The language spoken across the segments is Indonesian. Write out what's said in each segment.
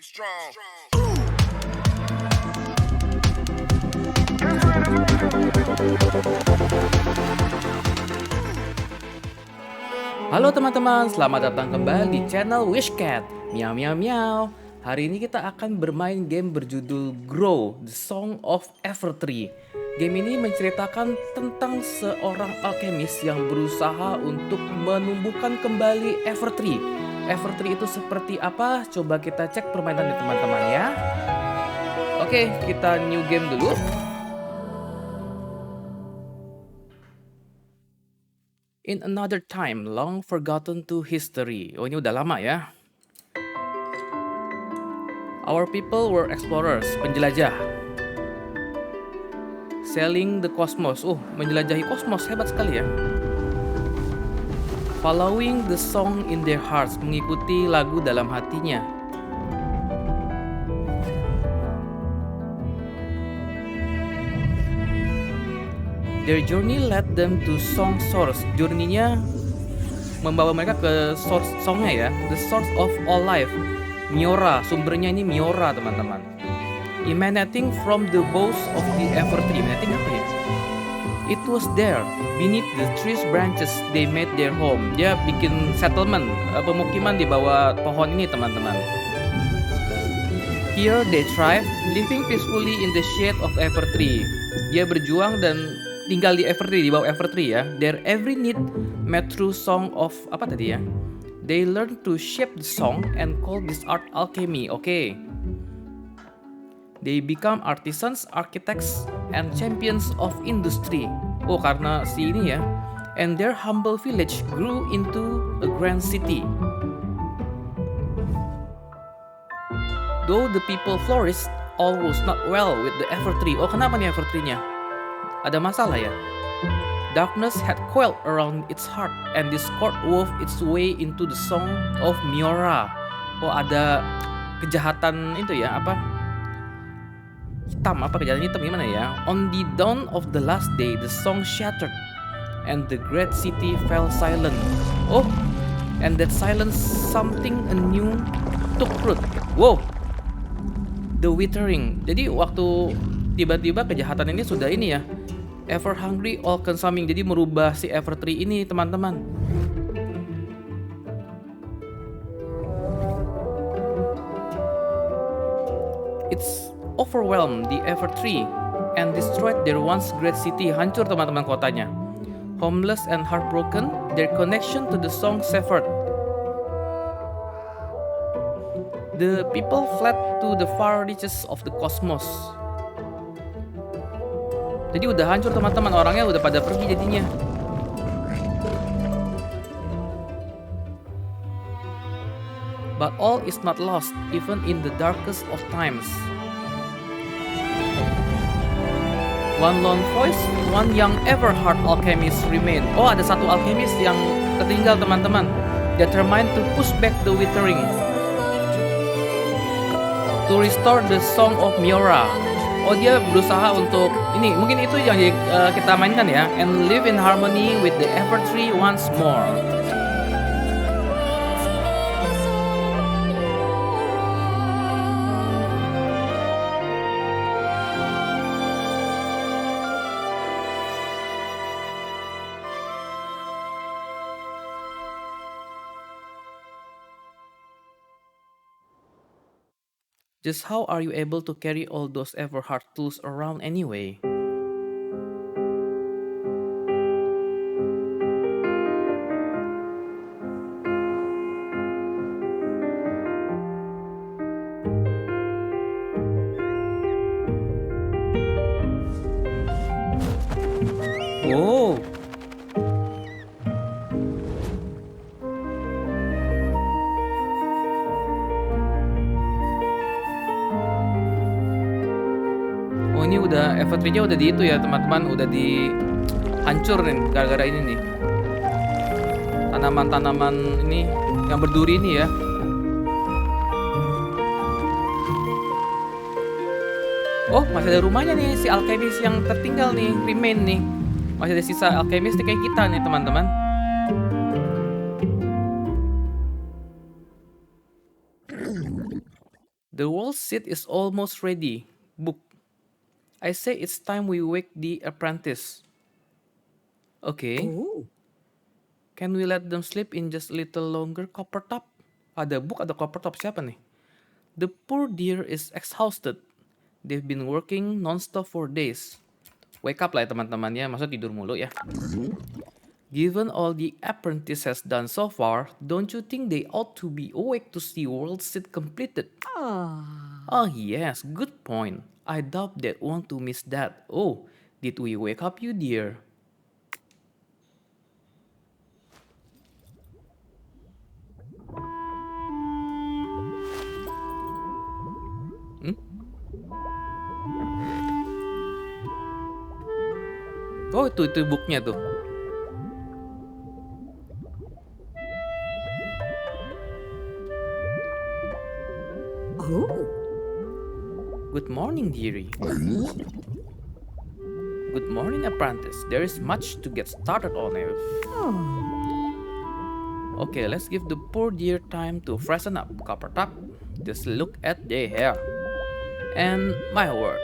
Halo teman-teman, selamat datang kembali di Channel WSHCAT. Miau miau miau. Hari ini kita akan bermain game berjudul GROW SONG OF EVERTREE. Game ini menceritakan tentang seorang alchemist yang berusaha untuk menumbuhkan kembali Evertree. Evertree itu seperti apa? Coba kita cek permainannya teman-teman ya. Oke, kita new game dulu. In another time, long forgotten to history. Oh, ini udah lama ya. Our people were explorers, penjelajah. Sailing the cosmos. Menjelajahi kosmos, hebat sekali ya. Following the song in their hearts, mengikuti lagu dalam hatinya. Their journey led them to song source. Journey-nya membawa mereka ke source songnya ya. The source of all life. Miora, sumbernya ini Miora teman-teman. Emanating from the boughs of the Evertree. Emanating apa ya? It was there, beneath the tree's branches, they made their home. Dia bikin settlement, pemukiman di bawah pohon ini teman-teman. Here they thrive, living peacefully in the shade of Evertree. Dia berjuang dan tinggal di Evertree, di bawah Evertree ya. Their every need met through song of apa tadi ya? They learn to shape the song and call this art alchemy. Oke. They become artisans, architects, and champions of industry. Karena si ini ya. And their humble village grew into a grand city. Though the people flourished, all was not well with the Evertree. Kenapa nih Evertree-nya? Ada masalah ya? Darkness had coiled around its heart, and discord wove its way into the song of Miora. Ada kejahatan itu ya, hitam, kejahatan hitam gimana ya? On the dawn of the last day, the song shattered, and the great city fell silent. And that silence, something anew took root. The withering. Jadi waktu tiba-tiba kejahatan ini sudah ini ya, ever hungry, all consuming. Jadi merubah si Evertree ini teman-teman. It's overwhelmed the Evertree and destroyed their once great city. Hancur teman-teman kotanya. Homeless and heartbroken, their connection to the song severed. The people fled to the far reaches of the cosmos. Jadi udah hancur teman-teman, orangnya udah pada pergi jadinya. But all is not lost, even in the darkest of times. One lone voice, one young ever-heart alchemist remain. Ada satu alchemist yang ketinggal teman-teman. Determined to push back the withering. To restore the song of Miora. Dia berusaha untuk ini, mungkin itu yang kita mainkan ya. And live in harmony with the Evertree once more. Just how are you able to carry all those ever-hard tools around anyway? Ini udah Evertree-nya udah di itu ya teman-teman, udah dihancurin gara-gara ini nih. Tanaman-tanaman ini yang berduri ini ya. Masih ada rumahnya nih si Alchemist yang tertinggal nih, remain nih. Masih ada sisa Alchemist kayak kita nih teman-teman. The world seat is almost ready. Book. I say it's time we wake the apprentice. Okay. Oh, Can we let them sleep in just a little longer, Coppertop? Ada Book atau Coppertop siapa nih? The poor dear is exhausted. They've been working non-stop for days. Wake up lah ya teman-teman ya, masa tidur mulu ya. Given all the apprentice has done so far, don't you think they ought to be awake to see world seat completed? Oh yes, good point. I doubt they want to miss that. Oh, did we wake up you dear? Hmm? Oh itu booknya tuh. oh, Good morning, dearie. Good morning, apprentice. There is much to get started on. Okay, let's give the poor dear time to freshen up, Coppertop. Just look at their hair. And my word,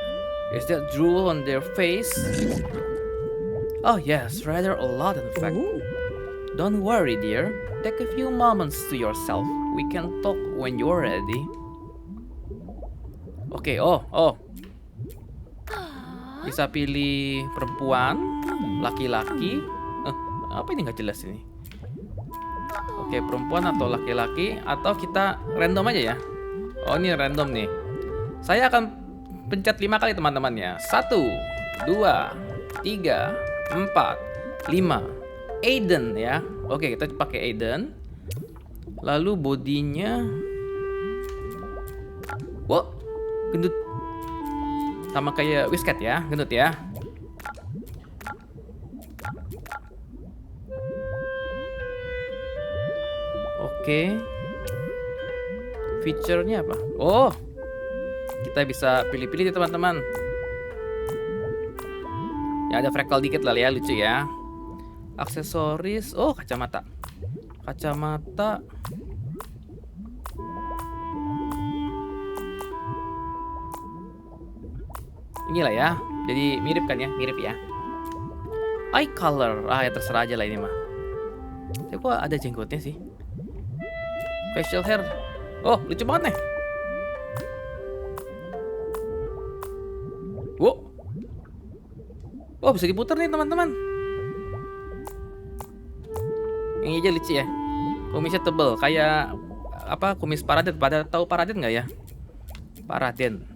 is that drool on their face? Oh yes, rather a lot in fact. oh. Don't worry, dear. Take a few moments to yourself. We can talk when you're ready. Oke, oh. Bisa pilih perempuan, laki-laki. Apa ini nggak jelas ini? Oke, perempuan atau laki-laki, atau kita random aja ya. Oh, ini random nih. Saya akan pencet 5 kali teman-teman ya. 1, 2, 3, 4, 5. Aiden ya. Oke, kita pakai Aiden. Lalu bodinya, wow, gendut. Sama kayak WSCAT ya, gendut ya. Oke. Feature-nya apa? Oh, kita bisa pilih-pilih nih teman-teman. Ya ada freckle dikit lah ya, lucu ya. Aksesoris, oh kacamata. Kacamata. Inilah ya, jadi mirip kan ya, mirip ya. Eye color, ya terserah aja lah ini mah. Tapi kok ada jenggotnya sih? Facial hair, oh lucu banget nih. Wow, oh bisa diputar nih teman-teman. Ini aja lucu ya. Kumisnya tebel, kayak apa? Kumis Paraden. Pada tahu Paraden nggak ya? Paraden.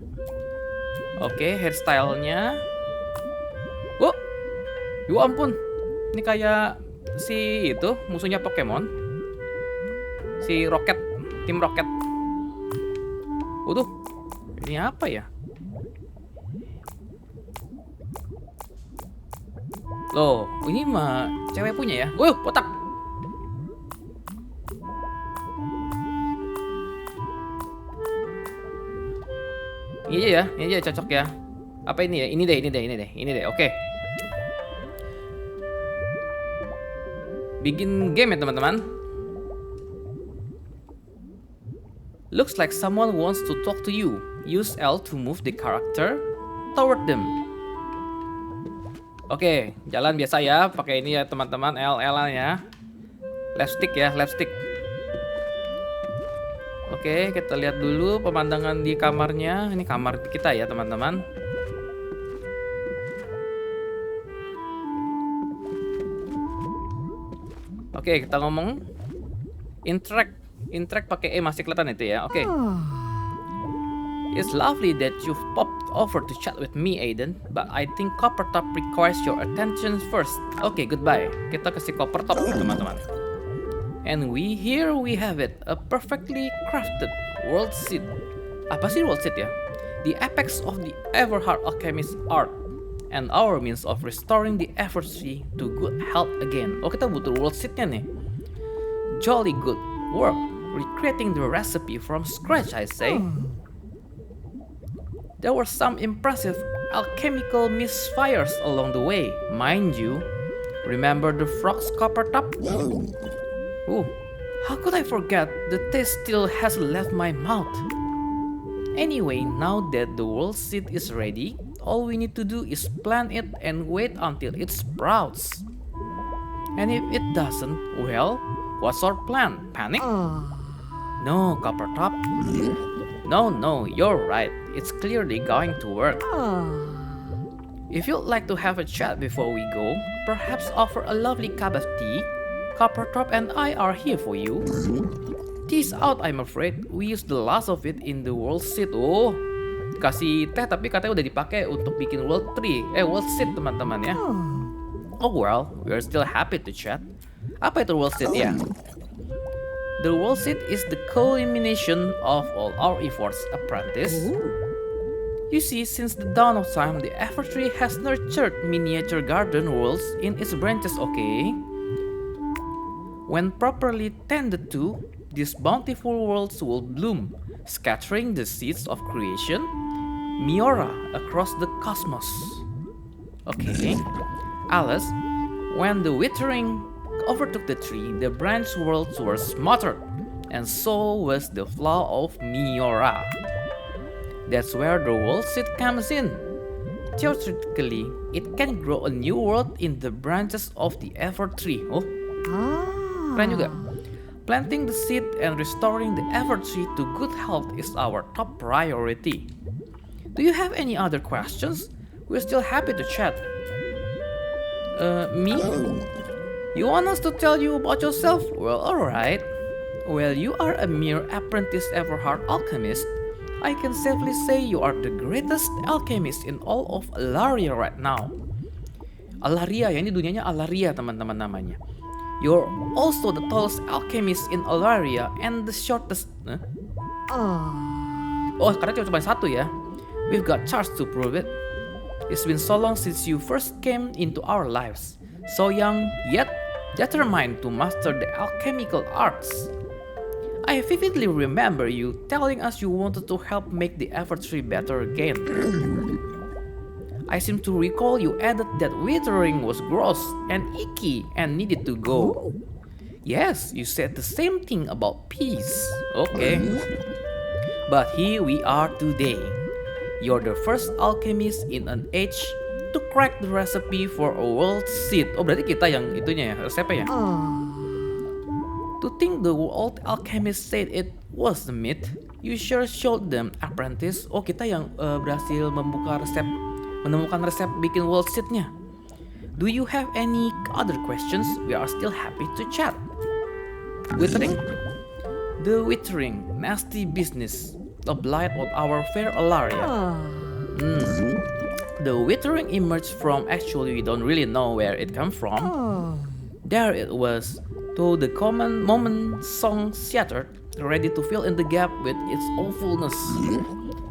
Oke, hairstylenya. Wow, ya ampun. Ini kayak si itu musuhnya Pokemon. Si Rocket, tim Rocket. Waduh, ini apa ya? Loh, ini mah cewek punya ya? Botak. Ini aja cocok ya. Apa ini ya? Ini deh. Oke. Begin game ya teman-teman. Looks like someone wants to talk to you. Use L to move the character toward them. Oke, jalan biasa ya. Pakai ini ya teman-teman. L ya. Left stick ya, left stick. Oke, kita lihat dulu pemandangan di kamarnya. Ini kamar kita ya, teman-teman. Oke, kita ngomong. Interact pakai E masih kelihatan itu ya. Oke. It's lovely that you've popped over to chat with me, Aiden, but I think Coppertop requires your attention first. Oke, goodbye. Kita kasih Coppertop, teman-teman. And here we have it, a perfectly crafted world seat. Apa sih world seat ya? The apex of the ever-hard Alchemist art, and our means of restoring the Evertree to good health again. Oh, kita butuh world seatnya nih. Jolly good work, recreating the recipe from scratch, I say. There were some impressive alchemical misfires along the way, mind you. Remember the frog's Coppertop? How could I forget? The taste still hasn't left my mouth. Anyway, now that the world seed is ready, all we need to do is plant it and wait until it sprouts. And if it doesn't, well, what's our plan? Panic? No, Coppertop. No, you're right. It's clearly going to work. If you'd like to have a chat before we go, perhaps offer a lovely cup of tea, Coppertop and I are here for you. Tea's out, I'm afraid. We used the last of it in the world seed. Oh, kasih teh tapi katanya udah dipakai untuk bikin world seed teman-teman ya. Oh well, we are still happy to chat. Apa itu world seed ya? The world seed is the culmination of all our efforts, apprentice. You see, since the dawn of time, the Evertree has nurtured miniature garden worlds in its branches, okay? When properly tended to, these bountiful worlds will bloom, scattering the seeds of creation, Miora, across the cosmos. Okay, Alice, when the withering overtook the tree, the branch worlds were smothered, and so was the flower of Miora. That's where the world seed comes in. Theoretically, it can grow a new world in the branches of the Evertree. Oh, keren juga. Planting the seed and restoring the Evertree to good health is our top priority. Do you have any other questions? We're still happy to chat. Me? You want us to tell you about yourself? Well, alright. Well, you are a mere apprentice Everhard alchemist. I can safely say you are the greatest alchemist in all of Alaria right now. Alaria ya, ini dunianya Alaria teman-teman namanya. You're also the tallest alchemist in Alaria and the shortest. Oh, karena cuma satu ya. We've got charts to prove it. It's been so long since you first came into our lives. So young, yet determined to master the alchemical arts. I vividly remember you telling us you wanted to help make the Evertree better again. I seem to recall you added that withering was gross and icky and needed to go. Yes, you said the same thing about peace. Okay. But here we are today. You're the first alchemist in an age to crack the recipe for a world seed. Oh, berarti kita yang itunya ya, resepnya ya? To think the old alchemist said it was the myth, you sure showed them, apprentice. Oh, kita yang berhasil menemukan resep bikin world seednya. Do you have any other questions? We are still happy to chat. Withering? The withering, nasty business, a blight on our fair Alaria. The withering emerged from, actually we don't really know where it came from. There it was. To the common moment song shattered, ready to fill in the gap with its awfulness.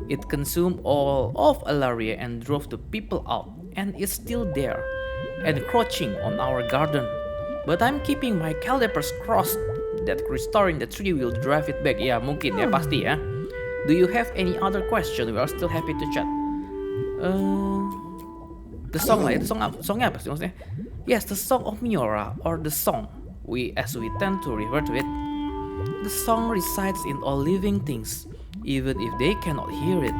It consumed all of Alaria and drove the people out, and is still there, encroaching on our garden. But I'm keeping my calipers crossed that restoring the tree will drive it back. Ya mungkin ya, pasti ya. Do you have any other question? We are still happy to chat. The song lah, songnya apa sih maksudnya? Yes, the song of Miora, or the song. As we tend to refer to it, the song resides in all living things, even if they cannot hear it.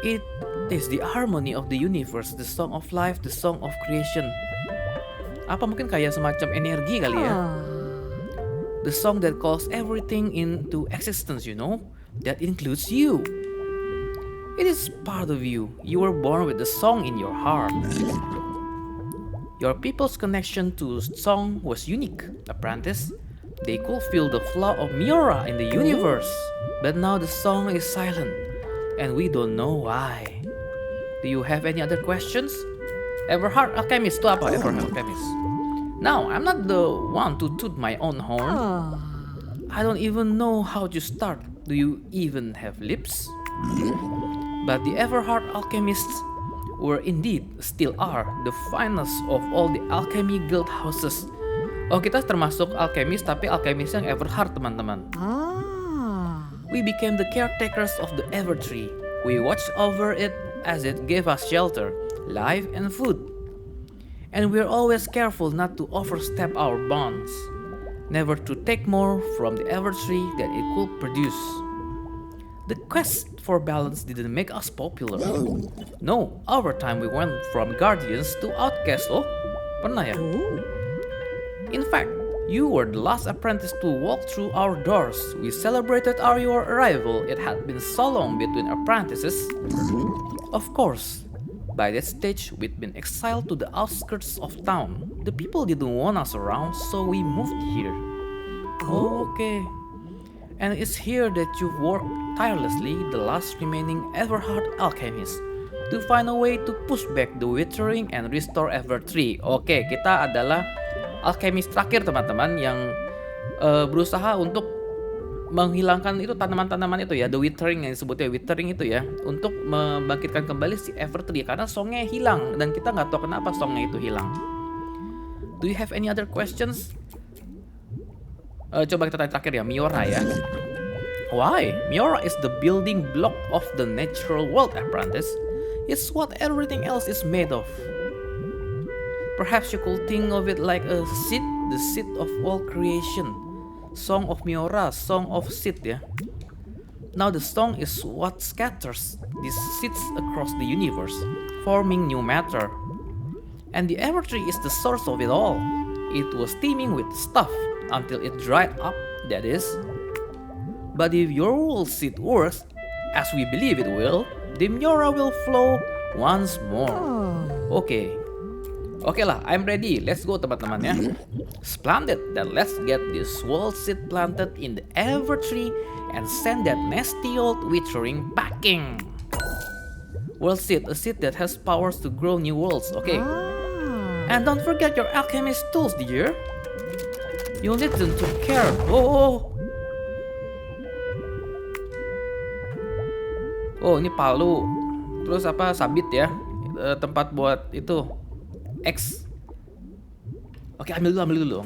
It is the harmony of the universe, the song of life, the song of creation. Apa mungkin kayak semacam energi kali ya? The song that calls everything into existence, you know? That includes you. It is part of you. You were born with the song in your heart. Your people's connection to song was unique, apprentice. They could feel the flow of Miora in the universe. But now the song is silent, and we don't know why. Do you have any other questions? Everhard Alchemist itu apa? Everhard Alchemist. Now, I'm not the one to toot my own horn. I don't even know how to start. Do you even have lips? But the Everhard Alchemists were indeed, still are, the finest of all the alchemy guild houses. Oh, kita termasuk alchemist, tapi alchemist yang Everhard, teman-teman. We became the caretakers of the Evertree. We watched over it as it gave us shelter, life, and food. And we're always careful not to overstep our bounds. never to take more from the Evertree than it could produce. The quest for balance didn't make us popular. No, over time we went from guardians to outcasts. Oh, pernah ya? Oh. In fact, you were the last apprentice to walk through our doors. We celebrated your arrival. It had been so long between apprentices. Of course, by that stage, we'd been exiled to the outskirts of town. The people didn't want us around, so we moved here. Oh, okay. And it's here that you've worked tirelessly, the last remaining Everhard Alchemist, to find a way to push back the withering and restore Evertree. Oke, kita adalah Alchemist terakhir teman-teman yang berusaha untuk menghilangkan itu tanaman-tanaman itu ya, the withering yang disebutnya withering itu ya, untuk membangkitkan kembali si Evertree karena songnya hilang dan kita nggak tahu kenapa songnya itu hilang. Do you have any other questions? Coba kita tanya terakhir ya, Miora ya. Why? Miora is the building block of the natural world, apprentice. It's what everything else is made of. Perhaps you could think of it like a seed, the seed of all creation. Song of Miora, song of seed ya. Now the song is what scatters these seeds across the universe, forming new matter. And the Evertree is the source of it all. It was teeming with stuff until it dried up, that is. But if your world seed works, as we believe it will, the Miora will flow once more. Okay. Oke lah, I'm ready. Let's go teman-teman ya. Splendid. Then let's get this world seed planted in the Evertree and send that nasty old withering packing. World seed, a seed that has powers to grow new worlds. Okay. And don't forget your alchemist tools, dear. You'll need them to care. Oh, ini palu. Terus apa? Sabit ya. Tempat buat itu X. Oke, ambil dulu.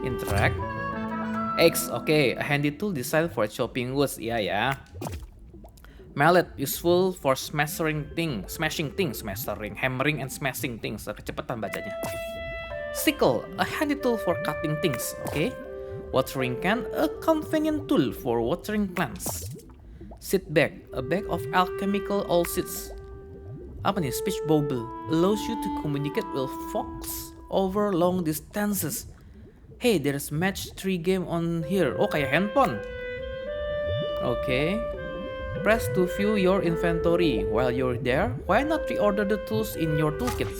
Interact. X, oke. A handy tool designed for chopping woods. Iya ya. Mallet, useful for smashing things. Hammering and smashing things. Kecepatan bacanya. Sickle, a handy tool for cutting things. Oke. Watering can, a convenient tool for watering plants. Seed bag, a bag of alchemical old seeds. Apa nih? Speech bubble allows you to communicate with folks over long distances. Hey, there's match 3 game on here. Oh, kayak handphone. Okay. Press to view your inventory. While you're there, why not reorder the tools in your toolkit?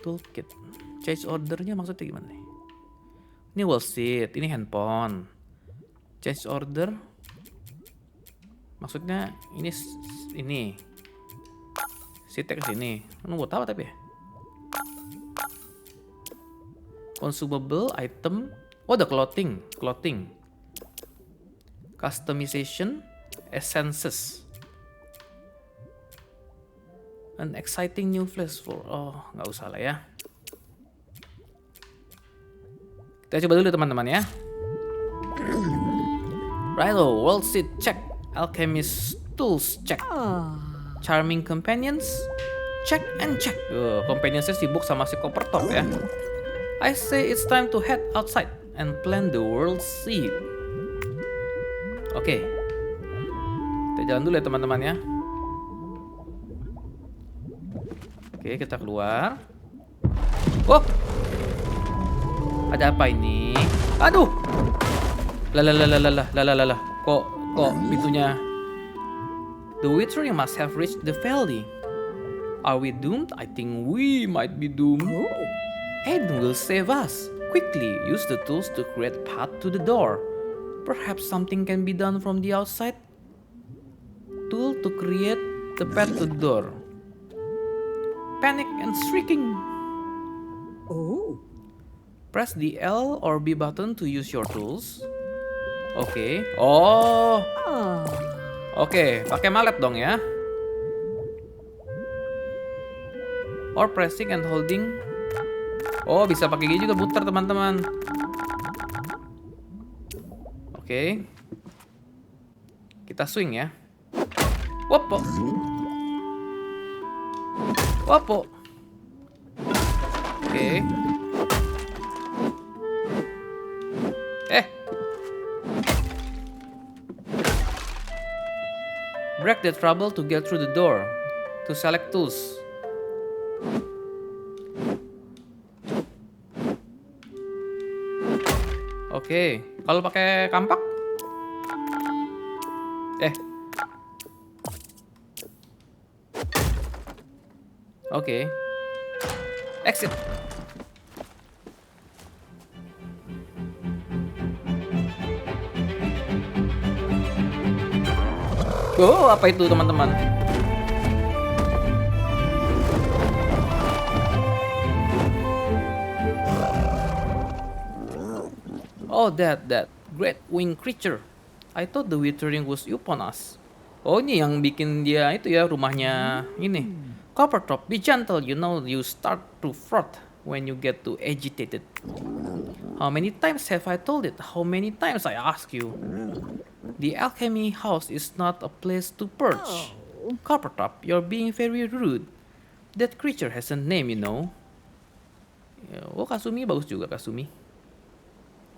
Toolkit. Change ordernya maksudnya gimana nih? Ini wall seat, ini handphone. Change order. Maksudnya ini. Seatnya ke sini. Buat apa tapi ya? Consumable item. Oh, the clothing. Customization, essences. An exciting new place for. Oh, nggak usah lah ya. Kita coba dulu teman-teman ya. Righto, world seed check. Alchemist tools check. Charming companions check and check. Companionsnya sibuk sama si koper top ya. I say it's time to head outside and plant the world seed. Oke. Kita jalan dulu ya teman-teman ya. Oke, kita keluar. Oh, ada apa ini? Aduh. Lah. Kok pintunya? The witchery must have reached the valley. Are we doomed? I think we might be doomed. Aiden will save us. Quickly, use the tools to create a path to the door. Perhaps something can be done from the outside. Tool to create the path to the door. Panic and shrieking. Oh. Press the L or B button to use your tools. Oke. Oh. Oke, pakai mallet dong ya. Or pressing and holding. Oh, bisa pakai gini juga putar teman-teman. Oke. Kita swing ya. Wopo. Oke. Eh. Break the trouble to get through the door. To select tools. Oke, kalau pakai kampak? Oke. Exit. Oh, apa itu teman-teman? Oh, that great winged creature. I thought the withering was upon us. Oh, ini yang bikin dia itu ya rumahnya ini. Coppertop, be gentle. You know you start to froth when you get too agitated. How many times have I told it? How many times I ask you? The alchemy house is not a place to perch. Coppertop, you're being very rude. That creature has a name, you know. Oh, Kasumi bagus juga Kasumi.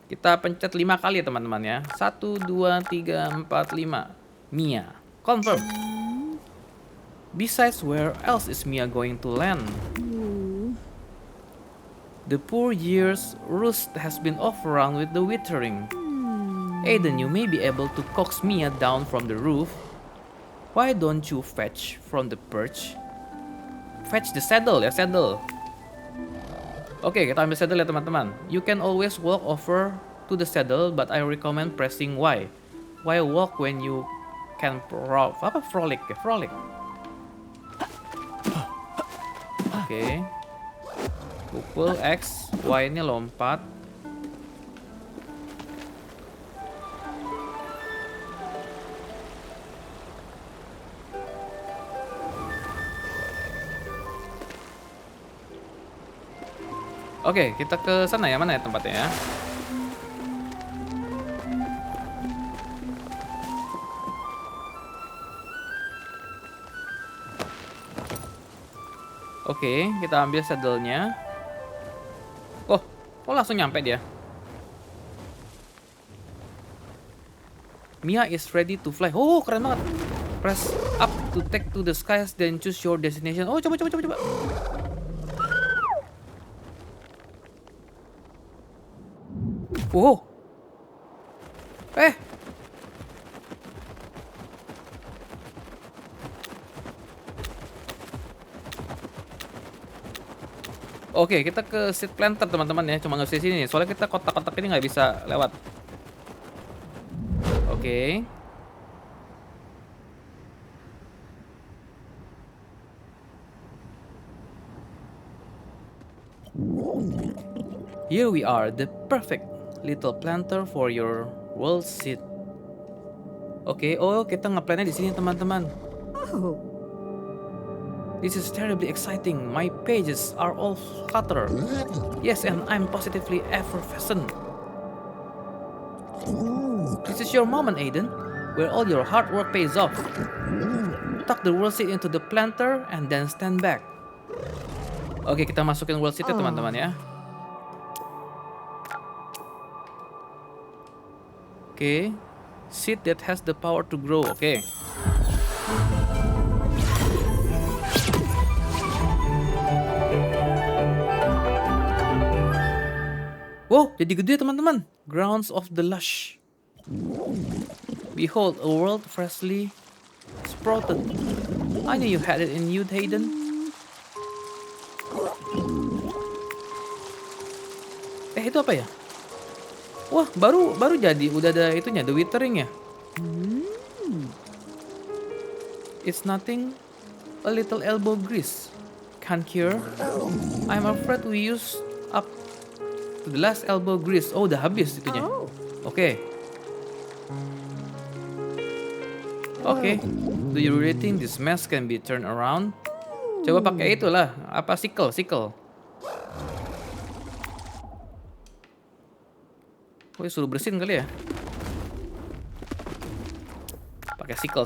Kita pencet 5 kali ya teman-teman ya. 1, 2, 3, 4, 5. Mia. Confirm. Besides, where else is Mia going to land? The poor year's roost has been off around with the withering. Aiden, you may be able to coax Mia down from the roof. Why don't you fetch from the perch? Fetch the saddle ya, saddle. Oke, kita ambil saddle ya teman-teman. You can always walk over to the saddle, but I recommend pressing Y. Why walk when you can frolic ya, frolic. Oke. Pukul X, Y-nya lompat. Oke, kita ke sana ya. Mana ya tempatnya ya? Oke, kita ambil saddle-nya. Oh, langsung nyampe dia. Mia is ready to fly. Oh, keren banget. Press up to take to the skies, then choose your destination. Oh, coba. Oh. Oke, kita ke seed planter teman-teman ya. Cuma nggak bisa sini nih. Soalnya kita kotak-kotak ini nggak bisa lewat. Oke. Here we are, the perfect little planter for your world seed. Oke, kita ngeplannya di sini teman-teman. Oh. This is terribly exciting. My pages are all flutter. Yes, and I'm positively effervescent. This is your moment, Aiden, where all your hard work pays off. Tuck the world seed into the planter and then stand back. Oke, kita masukin world seed ya teman-teman ya. Oke, seed that has the power to grow. Oke. Wow, jadi gede teman-teman. Grounds of the lush. Behold, a world freshly sprouted. I knew you had it in you, Hayden. Itu apa ya? Wah, baru jadi. Udah ada itunya, the withering ya. It's nothing. A little elbow grease. Can't cure. I'm afraid we used up to the last elbow grease. Oh, udah habis itunya. Oke. Do you really think this mess can be turned around? Coba pakai itulah. Apa sickle. Suruh bersihin kali ya. Pakai sickle.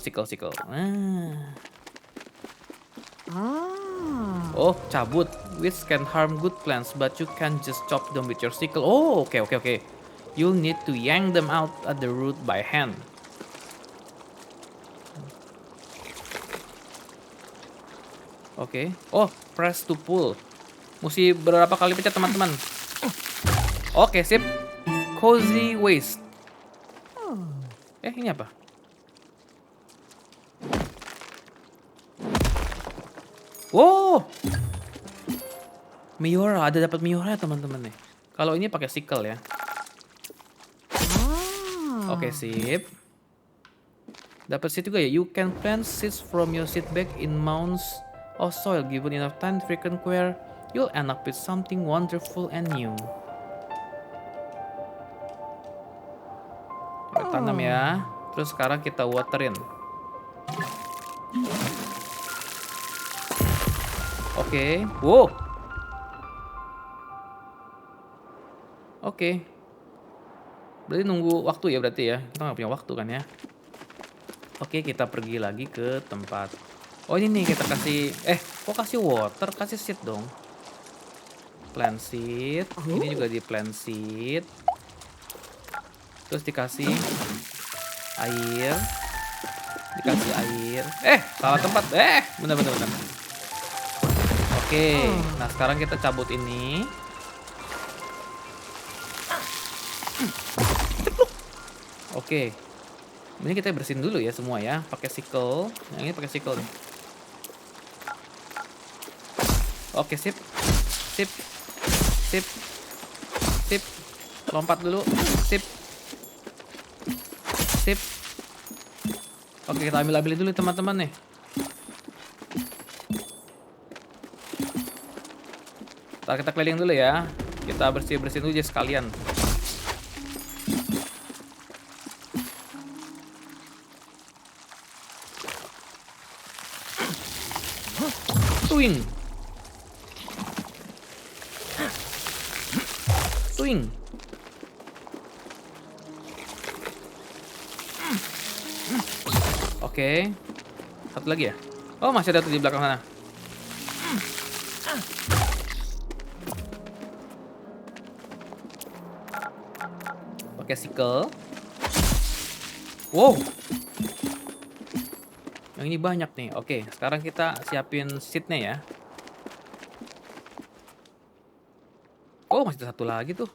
Oh, cabut. Which can harm good plants, but you can just chop them with your sickle. Oh, oke. You'll need to yank them out at the root by hand. Oke. Oh, press to pull. Mesti berapa kali pencet teman-teman? Oke, sip. Cozy waist. Ini apa? Wow. Miora, ada dapat Miora teman-teman nih. Kalau ini pakai sickle ya. Oke, sip. Dapat seed juga ya. You can plant seeds from your seed bag in mounds of soil. Given enough time, frequent care, you'll end up with something wonderful and new. Kita tanam ya. Terus sekarang kita waterin. Oke. Wow. Oke. Berarti nunggu waktu ya berarti ya. Kita nggak punya waktu kan ya. Oke, kita pergi lagi ke tempat. Oh ini nih kita kasih. Kok kasih water? Kasih seed dong. Plant seed. Ini juga di plant seed. Terus dikasih air. Dikasih air. Salah tempat. Bener. Oke. Nah sekarang kita cabut ini. Oke. Ini kita bersihin dulu ya semua ya, pakai sickle. Yang ini pakai sickle nih. Oke, sip. Sip. Sip. Sip. Lompat dulu. Sip. Sip. Oke, kita ambil-ambilin dulu teman-teman nih. Kita keliling dulu ya. Kita bersih-bersihin dulu aja sekalian. Swing. Oke. Satu lagi ya? Oh, masih ada tuh di belakang sana. Pakai sickle. Wow. Yang ini banyak nih. Oke, sekarang kita siapin seednya ya. Oh, masih ada satu lagi tuh.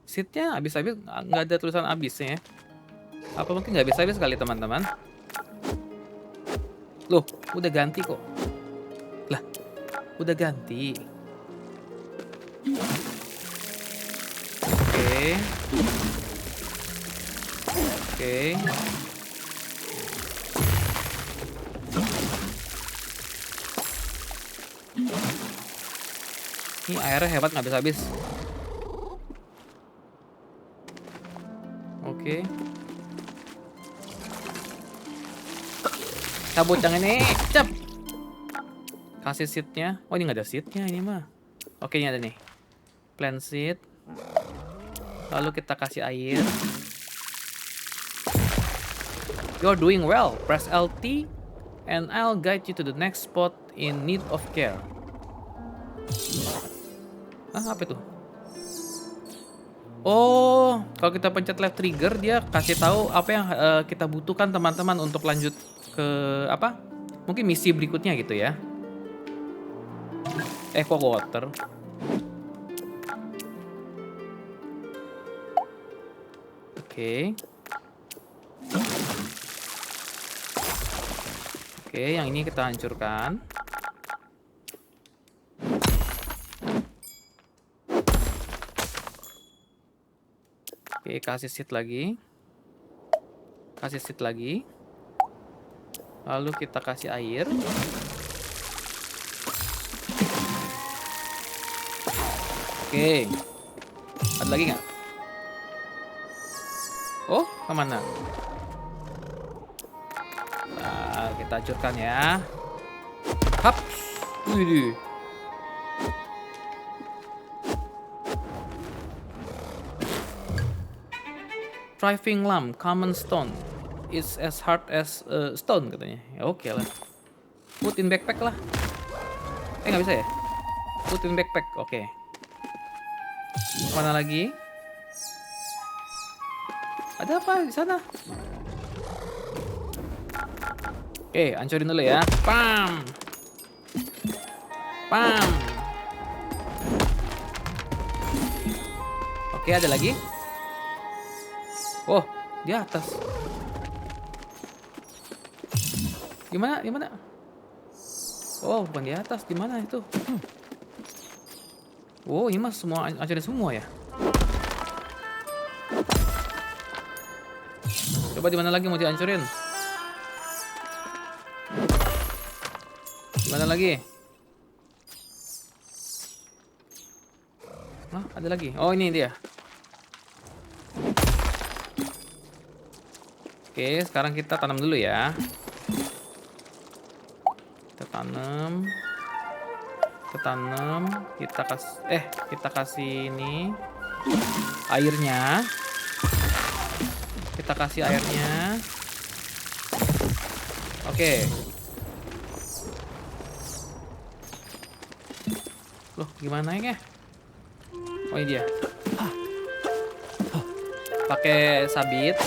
Seednya habis-habis, nggak ada tulisan habisnya ya. Apa mungkin nggak habis-habis kali teman-teman? Loh, udah ganti kok. Lah, udah ganti. Oke. Ini airnya hebat nggak habis-habis. Oke. Cabut yang ini, cap. Kasih seednya. Oh ini nggak ada seednya ini mah. Oke ini ada nih. Plant seed. Lalu kita kasih air. You're doing well. Press LT and I'll guide you to the next spot in need of care. Apa itu? Oh, kalau kita pencet left trigger dia kasih tahu apa yang kita butuhkan teman-teman untuk lanjut ke apa? Mungkin misi berikutnya gitu ya. Kok water? Oke. Oke, yang ini kita hancurkan. Oke, kasih seed lagi. Kasih seed lagi. Lalu kita kasih air. Oke. Ada lagi nggak? Oh, kemana? Nah, kita hancurkan ya. Hap. Wih. Thriving lamp, common stone. It's as hard as a stone katanya. Ya oke lah. Put in backpack lah. Nggak bisa ya? Put in backpack. Oke. Mana lagi? Ada apa di sana? Oke, hancurin dulu ya. Pam. Pam. Oke, ada lagi. Oh, di atas. Gimana? Gimana? Oh, bukan di atas. Di mana itu? Oh, ini mah semua hancurin semua ya. Coba di mana lagi mau dihancurin? Di mana lagi? Hah, ada lagi. Oh, ini dia. Oke, sekarang kita tanam dulu ya. Kita tanam. Kita kasih ini airnya. Kita kasih airnya. Oke. Loh, gimana ya? Oh, ini dia. Pakai sabit,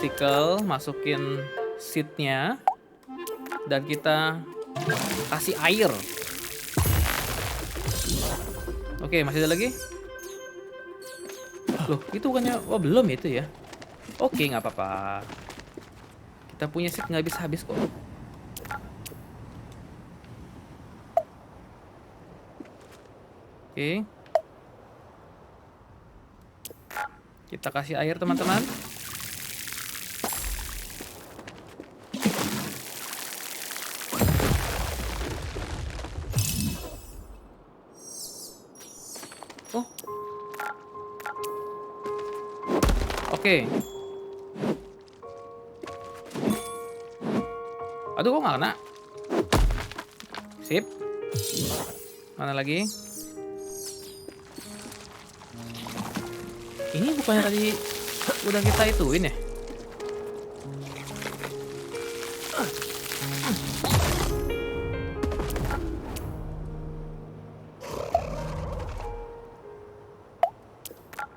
sickle, masukin seednya, dan kita kasih air. Oke, masih ada lagi? Loh, itu bukannya... Oh, belum itu ya. Oke, nggak apa-apa. Kita punya seed nggak habis-habis kok. Oke. Kita kasih air, teman-teman. Oh. Oke. Aduh, kok nggak kena? Sip. Mana lagi? Ini bukannya tadi udah kita ituin ya?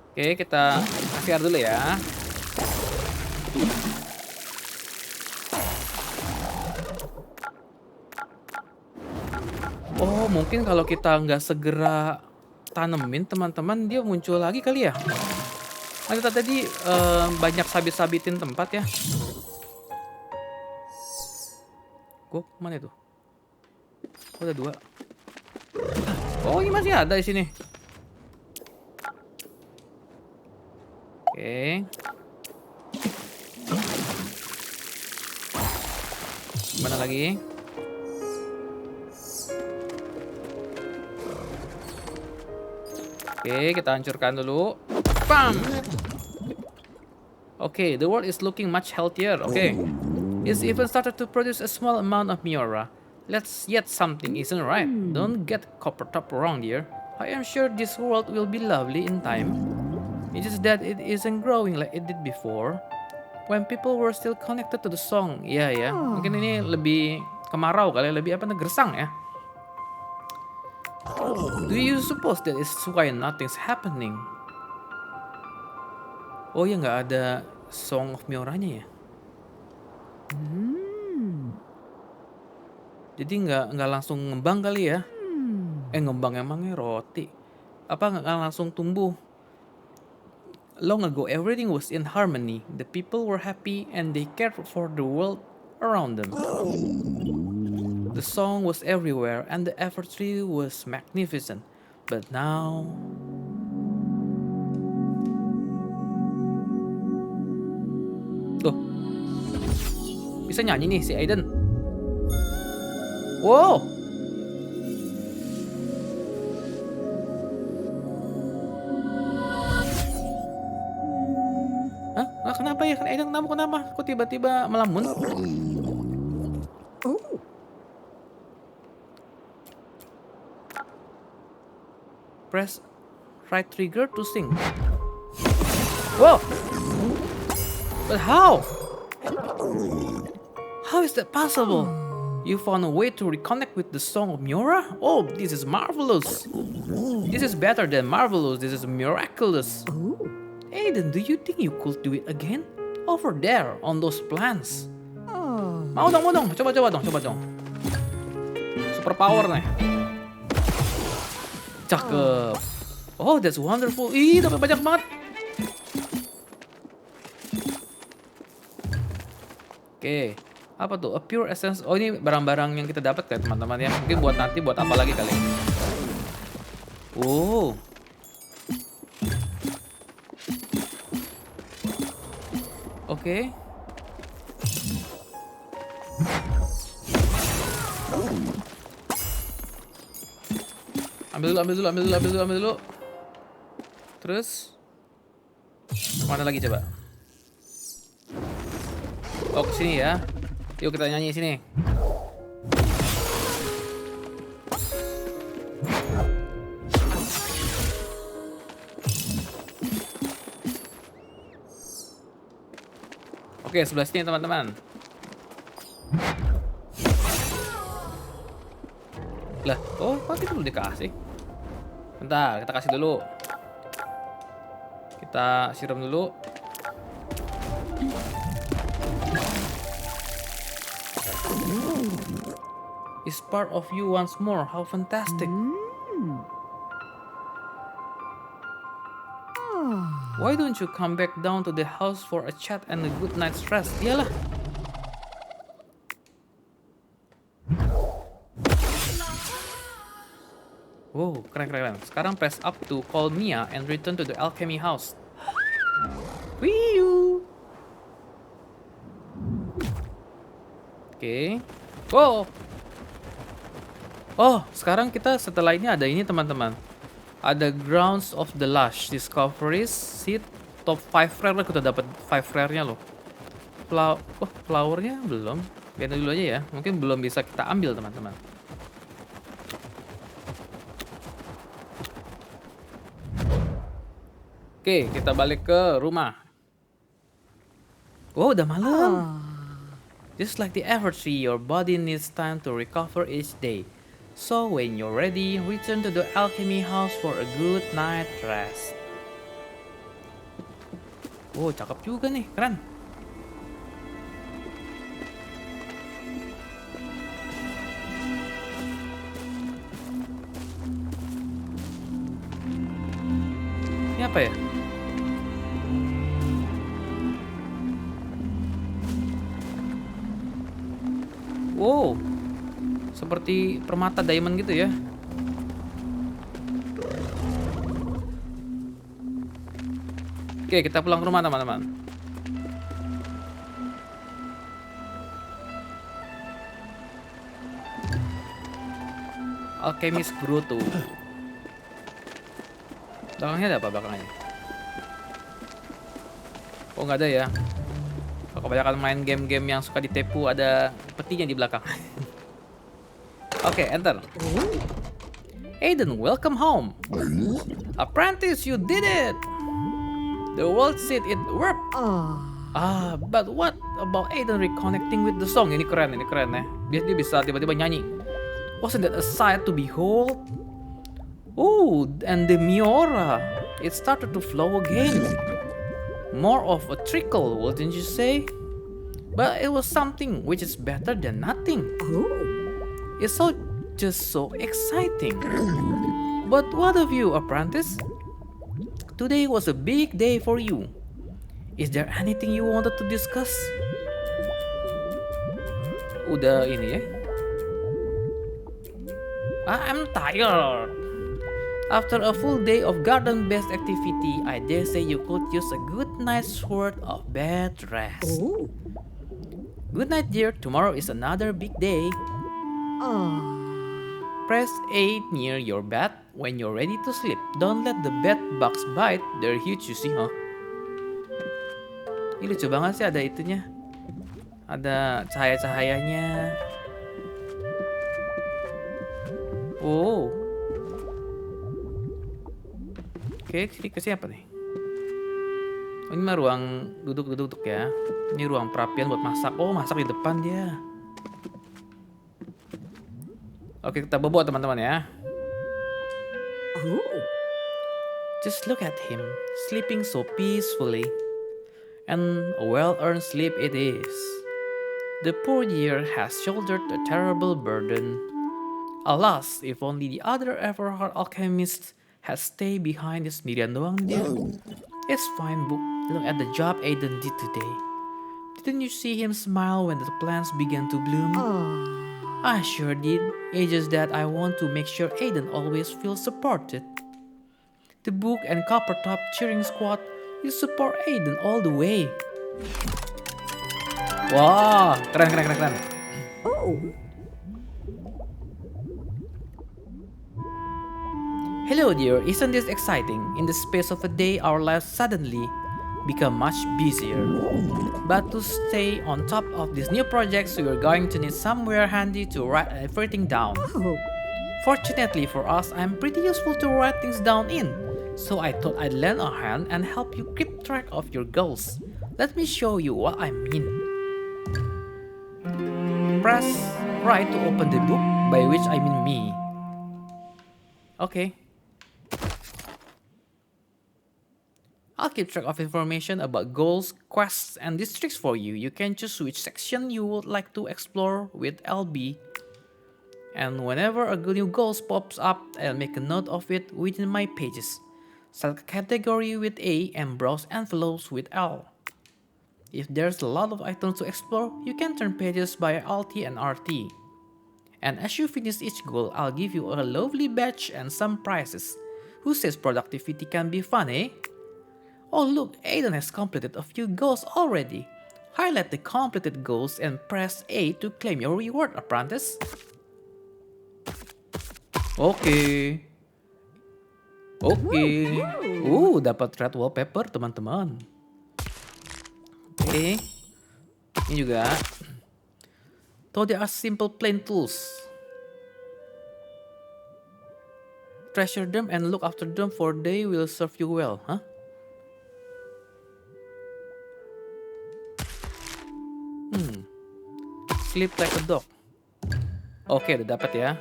Oke, kita kasih air dulu ya. Oh, mungkin kalau kita nggak segera tanemin, teman-teman, dia muncul lagi kali ya? Kan kita tadi banyak sabit-sabitin tempat ya. Kok mana itu? Oh, ada 2. Oh, ini masih ada di sini. Oke. Mana lagi? Oke, kita hancurkan dulu. Bam! Okay, the world is looking much healthier. Okay. It's even started to produce a small amount of Miura. Yet something isn't right. Don't get copper top wrong, dear. I am sure this world will be lovely in time. It's just that it isn't growing like it did before. When people were still connected to the song. Iya ya, mungkin ini lebih kemarau kali, lebih apa, gersang ya. Do you suppose that is why nothing's happening? Oh ya, nggak ada Song of Mioranya ya? Jadi nggak langsung ngembang kali ya? Ngembang emangnya roti? Apa nggak langsung tumbuh? Long ago, everything was in harmony. The people were happy and they cared for the world around them. The song was everywhere and the Evertree was magnificent. But now... Tuh, bisa nyanyi nih si Aiden. Wow. Hah? Ah, kenapa ya? Aiden kenapa? Kok tiba-tiba melamun? Oh. Press right trigger to sing. Wow. But how? How is that possible? You found a way to reconnect with the song of Miura? Oh, this is marvelous. This is better than marvelous. This is miraculous. Oh. Aiden, do you think you could do it again? Over there, on those plants. Oh. Mau dong. Coba dong. Super power nih. Cakep. Oh, that's wonderful. Ih, dapat banyak banget. Oke. Apa tuh? A pure essence. Oh, ini barang-barang yang kita dapat kan, teman-teman ya. Mungkin buat nanti buat apa lagi kali. Oh. Oke. Ambil dulu. Terus mana lagi coba? Oh, ke sini ya. Yuk kita nyanyi sini. Oke, sebelah sini teman-teman. Lah, oh, kok kita belum dikasih? Bentar, kita kasih dulu. Kita siram dulu. Is part of you once more. How fantastic. Why don't you come back down to the house for a chat and a good night's rest? Iyalah. Wow, keren. Sekarang press up to call Mia and return to the alchemy house. Wiu. Oke. Wow. Oh, sekarang kita setelah ini ada ini teman-teman. Ada Grounds of the Lush Discoveries Seed top 5 rare. Kita dapat 5 rare-nya loh. Flowernya belum. Biarin dulu aja ya. Mungkin belum bisa kita ambil teman-teman. Oke, kita balik ke rumah. Wow, udah malam. Just like the Evertree, your body needs time to recover each day. So when you're ready, return to the alchemy house for a good night rest. Wow, cakep juga nih, keren. Ini apa ya? Wow, seperti permata diamond gitu ya. Oke, kita pulang ke rumah teman-teman. Alchemist Grotto. Belakangnya ada apa belakangnya? Oh, nggak ada ya. Kalau kebanyakan main game-game yang suka ditipu ada petinya di belakang. Oke, enter. Aiden, welcome home. Apprentice, you did it. The world said it worked. But what about Aiden reconnecting with the song? Ini keren ya. Dia bisa tiba-tiba nyanyi. Wasn't that a sight to behold? Oh, and the Miura, it started to flow again. More of a trickle, wouldn't you say? But it was something which is better than nothing. It's just so exciting. But what of you, apprentice? Today was a big day for you. Is there anything you wanted to discuss? Udah ini ya. I'm tired. After a full day of garden-based activity, I dare say you could use a good night's worth of bed rest. Good night, dear. Tomorrow is another big day. Press A near your bed when you're ready to sleep. Don't let the bed bugs bite. They're huge, you see, huh? Ini lucu banget sih, ada itunya. Ada cahaya-cahayanya. Oh. Oke, ke sini apa nih? Oh, ini mah ruang duduk ya. Ini ruang perapian buat masak. Oh, masak di depan dia. Oke, kita bobo teman-teman ya. Oh. Just look at him, sleeping so peacefully. And a well-earned sleep it is. The poor deer has shouldered a terrible burden. Alas, if only the other ever-hard alchemist had stayed behind. Sendirian doang dia. It's fine, book. Look at the job Aiden did today. Didn't you see him smile when the plants began to bloom? I sure did. It's just that I want to make sure Aiden always feels supported. The book and copper top cheering squad will support Aiden all the way. Wah, keren. Oh. Hello dear, isn't this exciting? In the space of a day, our lives suddenly become much busier. But to stay on top of these new projects, we are going to need somewhere handy to write everything down. Oh. Fortunately for us, I'm pretty useful to write things down in, so I thought I'd lend a hand and help you keep track of your goals. Let me show you what I mean. Press right to open the book, by which I mean me. Okay. I'll keep track of information about goals, quests, and districts for you. You can choose which section you would like to explore with LB. And whenever a new goal pops up, I'll make a note of it within my pages. Select a category with A and browse envelopes with L. If there's a lot of items to explore, you can turn pages by Alt and RT. And as you finish each goal, I'll give you a lovely badge and some prizes. Who says productivity can be fun, eh? Oh look, Aiden has completed a few goals already. Highlight the completed goals and press A to claim your reward, apprentice. Oke. Dapat red wallpaper teman-teman. Oke. Ini juga. Though they are simple plain tools. Treasure them and look after them for they will serve you well, huh? Sleep like a dog. Oke, udah dapat ya.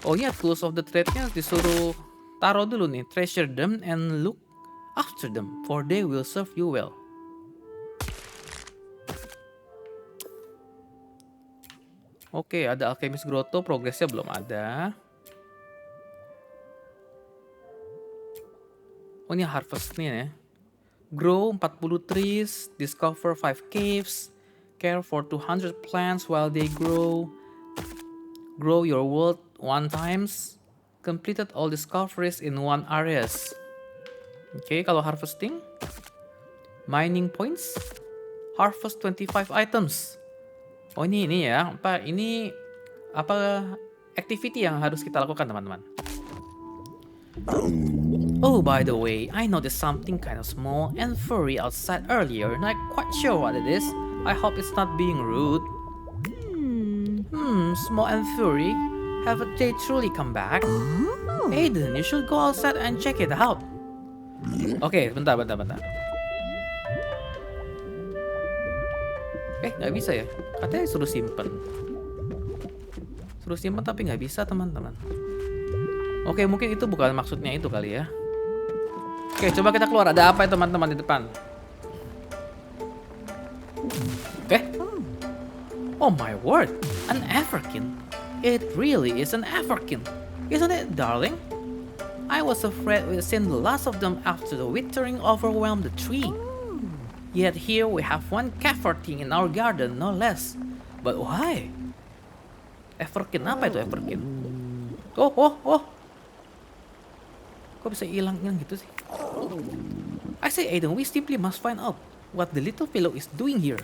Oh iya, tools of the trade-nya disuruh taruh dulu nih. Treasure them and look after them, for they will serve you well. Oke, ada Alchemist Grotto, progresnya belum ada. Oh ini harvest nih ya. Grow 40 trees, discover 5 caves, care for 200 plants while they grow, grow your world 1 times, completed all discoveries in 1 areas. Oke, kalau harvesting, mining points, harvest 25 items. Oh ini ya, ini activity yang harus kita lakukan teman-teman. Oh, by the way, I noticed something kind of small and furry outside earlier, not quite sure what it is. I hope it's not being rude. Small and furry, have they truly come back? Aiden, you should go outside and check it out. Oke, bentar. Nggak bisa ya? Katanya suruh simpen. Suruh simpen tapi nggak bisa teman-teman. Oke, mungkin itu bukan maksudnya itu kali ya. Oke, coba kita keluar. Ada apa ya teman-teman di depan? Oh my word, an African. It really is an African. Isn't it, darling? I was afraid we'd seen the last of them after the withering overwhelmed the tree. Yet here we have one Cafferting in our garden, no less. But why? African, apa itu African? Oh. Kok bisa hilang gitu sih? I say Aiden, we simply must find out what the little fellow is doing here.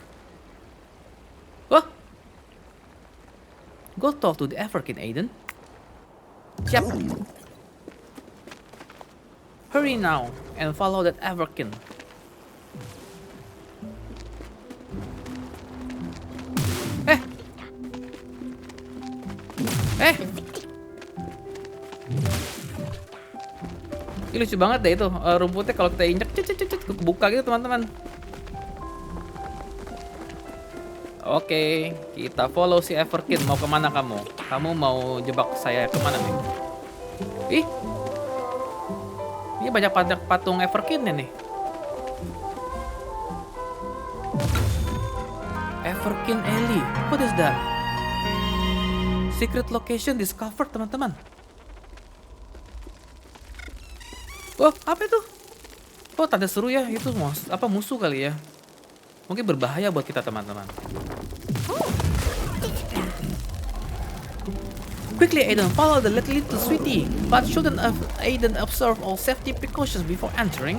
Oh! Go talk to the African, Aiden. Siap. Hurry now and follow that African. Ini lucu banget deh itu rumputnya kalau kita injek kebuka gitu teman-teman. Oke, kita follow si Everkin. Mau kemana kamu? Kamu mau jebak saya kemana nih? Ih, ini banyak patung Everkin nih. Everkin Alley. What is that? Secret location discovered, teman-teman. Oh, apa itu? Oh, tanda seru ya. Itu musuh kali ya. Mungkin berbahaya buat kita, teman-teman. Quickly, Aiden, follow the little sweetie. But shouldn't Aiden observe all safety precautions before entering?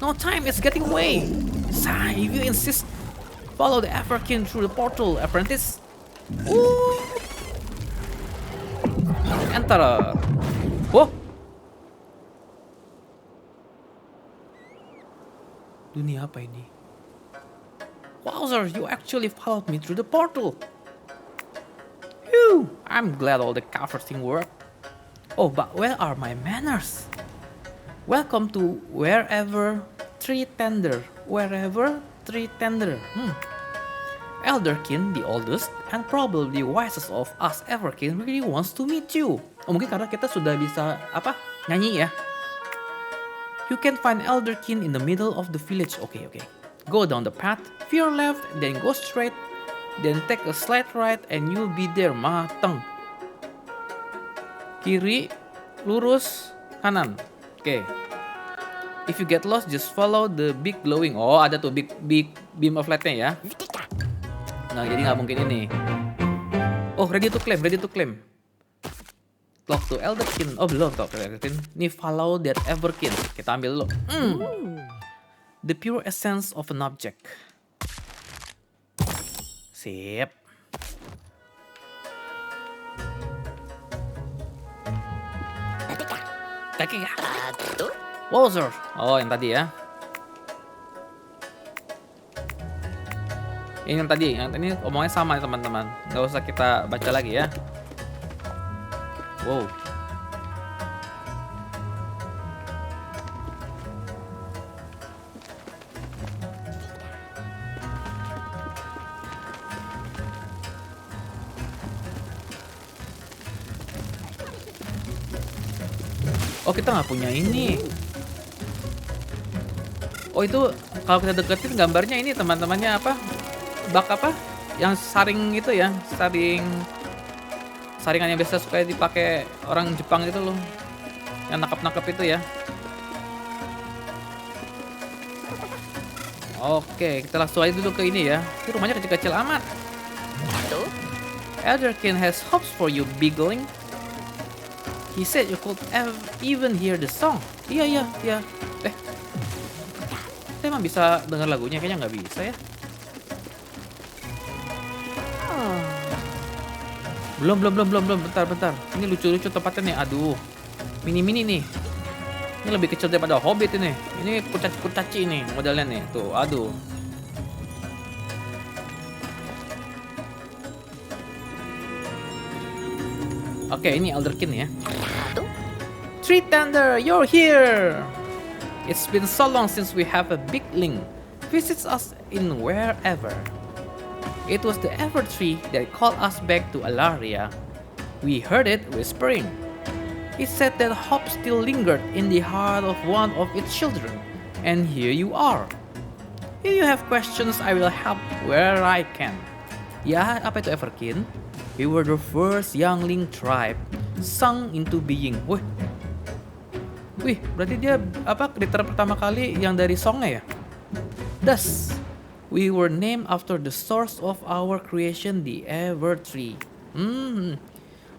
No time, it's getting away. Sigh, if you insist, follow the African through the portal, apprentice. Ooh. Enter. Whoa. Dunia apa ini? Wowzer, you actually followed me through the portal. Phew, I'm glad all the comforting worked. Oh, but where are my manners? Welcome to wherever tree tender. Wherever tree tender. Elderkin, the oldest and probably wisest of us Everkin, really wants to meet you. Oh, mungkin karena kita sudah bisa nyanyi ya. You can find Elderkin in the middle of the village. Okay. Go down the path, veer left, then go straight, then take a slight right, and you'll be there. Mateng. Kiri, lurus, kanan. Okay. If you get lost, just follow the big glowing. Oh, ada tuh big beam of lightnya ya. Nah, jadi nggak mungkin ini. Oh, ready to claim. Talk to Elderkin. Oh, belum talk to Elderkin. Nih, follow that Everkin. Kita ambil dulu. The pure essence of an object. Sip. Kaki. Wowzer. Oh, yang tadi ya. Ini yang tadi, ini omongnya sama ya teman-teman. Nggak usah kita baca lagi ya. Wow. Oh, kita nggak punya ini. Oh, itu kalau kita deketin gambarnya ini teman-temannya apa? Bak apa? Yang saring itu ya, saringan yang biasa suka dipakai orang Jepang itu loh. Yang nangkap-nangkap itu ya. Oke, kita langsung aja dulu ke ini ya. Ini rumahnya kecil-kecil amat. Elderkin has hopes for you, bigling. He said you could even hear the song. Iya. Kita emang bisa dengar lagunya? Kayaknya nggak bisa ya. Belum. Bentar. Ini lucu-lucu tempatnya nih. Aduh. Mini-mini nih. Ini lebih kecil daripada Hobbit ini. Ini kurcaci nih modelnya nih. Tuh, aduh. Oke, ini Elderkin ya. Tree Tender, you're here. It's been so long since we have a big link. Visits us in wherever. It was the Evertree that called us back to Alaria. We heard it whispering. It said that hope still lingered in the heart of one of its children. And here you are. If you have questions, I will help where I can. Ya, apa itu Everkin? We were the first youngling tribe sung into being. Wih, berarti dia kriteria pertama kali yang dari songnya ya? Thus, we were named after the source of our creation, the Evertree.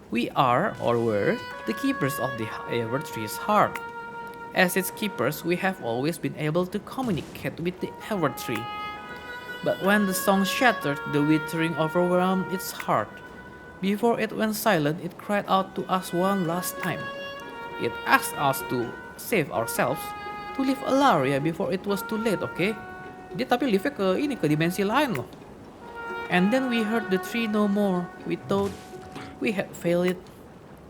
We are, or were, the keepers of the Evertree's heart. As its keepers, we have always been able to communicate with the Evertree. But when the song shattered, the withering overwhelmed its heart. Before it went silent, it cried out to us one last time. It asked us to save ourselves, to leave Alaria before it was too late, okay? Dia tapi live-nya ke dimensi lain loh. And then we heard the tree no more. We thought we had failed it.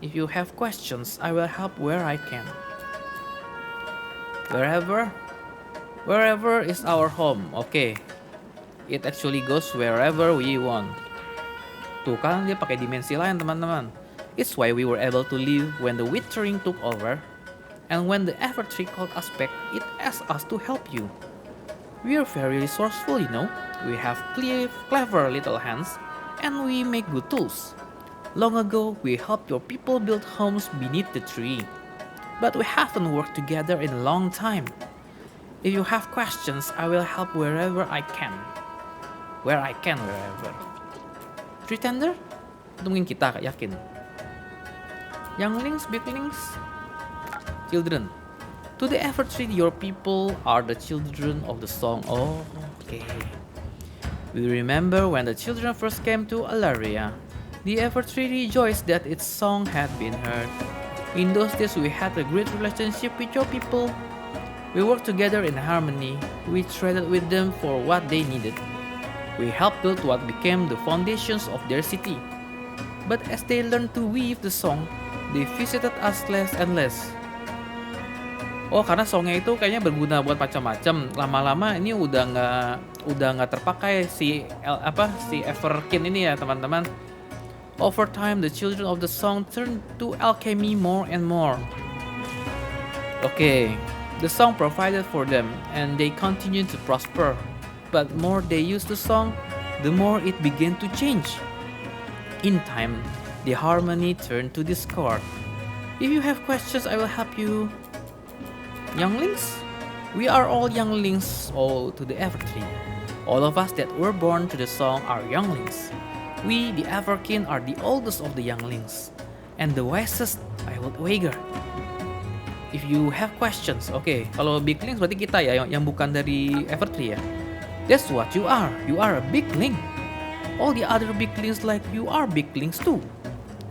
If you have questions, I will help where I can. Wherever is our home. Okay. It actually goes wherever we want. Tuh kan dia pakai dimensi lain teman-teman. It's why we were able to live when the withering took over. And when the Evertree called us back, it asked us to help you. We are very resourceful, you know. We have clever little hands, and we make good tools. Long ago, we helped your people build homes beneath the tree. But we haven't worked together in a long time. If you have questions, I will help wherever I can. Wherever. Pretender? Itu mungkin kita yakin. Younglings, biglings, children. To the Evertree, your people are the children of the song. Oh, okay. We remember when the children first came to Alaria. The Evertree rejoiced that its song had been heard. In those days, we had a great relationship with your people. We worked together in harmony. We traded with them for what they needed. We helped build what became the foundations of their city. But as they learned to weave the song, they visited us less and less. Oh, karena songnya itu kayaknya berguna buat macam-macam. Lama-lama ini udah nggak terpakai si Everkin ini ya teman-teman. Over time, the children of the song turned to alchemy more and more. Okay, the song provided for them, and they continued to prosper. But more they used the song, the more it began to change. In time, the harmony turned to discord. If you have questions, I will help you. Younglings? We are all younglings, all to the Evertree. All of us that were born to the song are younglings. We, the Everkin, are the oldest of the younglings, and the wisest, I would wager. If you have questions, okay, kalau biglings berarti kita ya, yang bukan dari Evertree ya. That's what you are a bigling. All the other biglings like you are biglings too.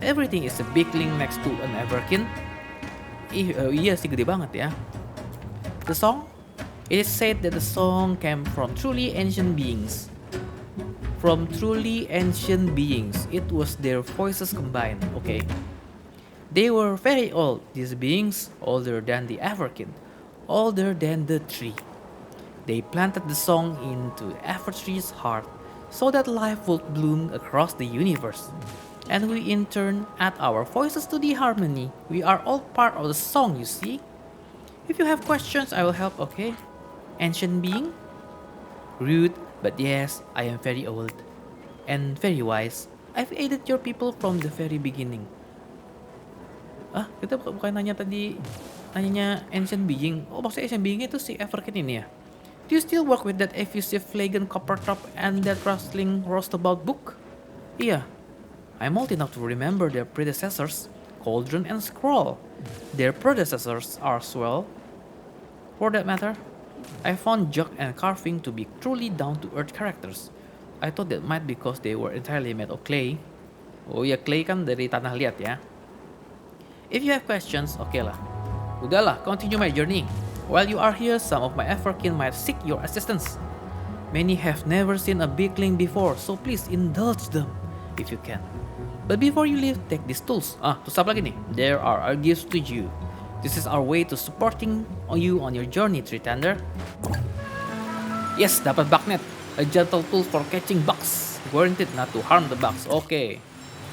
Everything is a bigling next to an Everkin. Iya sih, gede banget ya. The song? It is said that the song came from truly ancient beings. From truly ancient beings, it was their voices combined, okay. They were very old, these beings, older than the Everkin, older than the tree. They planted the song into Evertree's heart so that life would bloom across the universe. And we in turn add our voices to the harmony. We are all part of the song, you see. If you have questions, I will help, okay? Ancient being? Rude, but yes, I am very old. And very wise. I've aided your people from the very beginning. Kita bukan nanyanya ancient being. Oh, maksudnya ancient being itu si Everkin ini ya? Do you still work with that effusive flagon copper top and that rustling roustabout book? Iya. I'm old enough to remember their predecessors, Cauldron and Scroll. Their predecessors are swell. For that matter, I found jug and carving to be truly down-to-earth characters. I thought that might because they were entirely made of clay. Oh ya, clay kan dari tanah liat ya. If you have questions, okay lah. Udahlah, continue my journey. While you are here, some of my Everkin might seek your assistance. Many have never seen a bigling before, so please indulge them if you can. But before you leave, take these tools. Terus apa lagi nih? There are our gifts to you. This is our way to supporting you on your journey, Tree Tender. Yes, dapat bug net. A gentle tool for catching bugs. Guaranteed not to harm the bugs. Okay.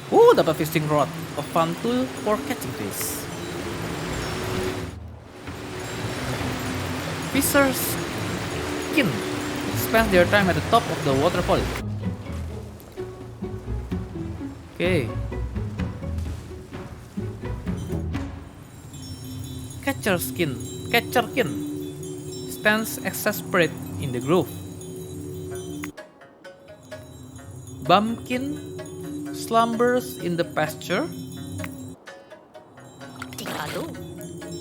Dapat fishing rod. A fun tool for catching fish. Fishers kin spend their time at the top of the waterfall. Okay. Catcher kin stands exasperate in the grove. Bumpkin slumbers in the pasture.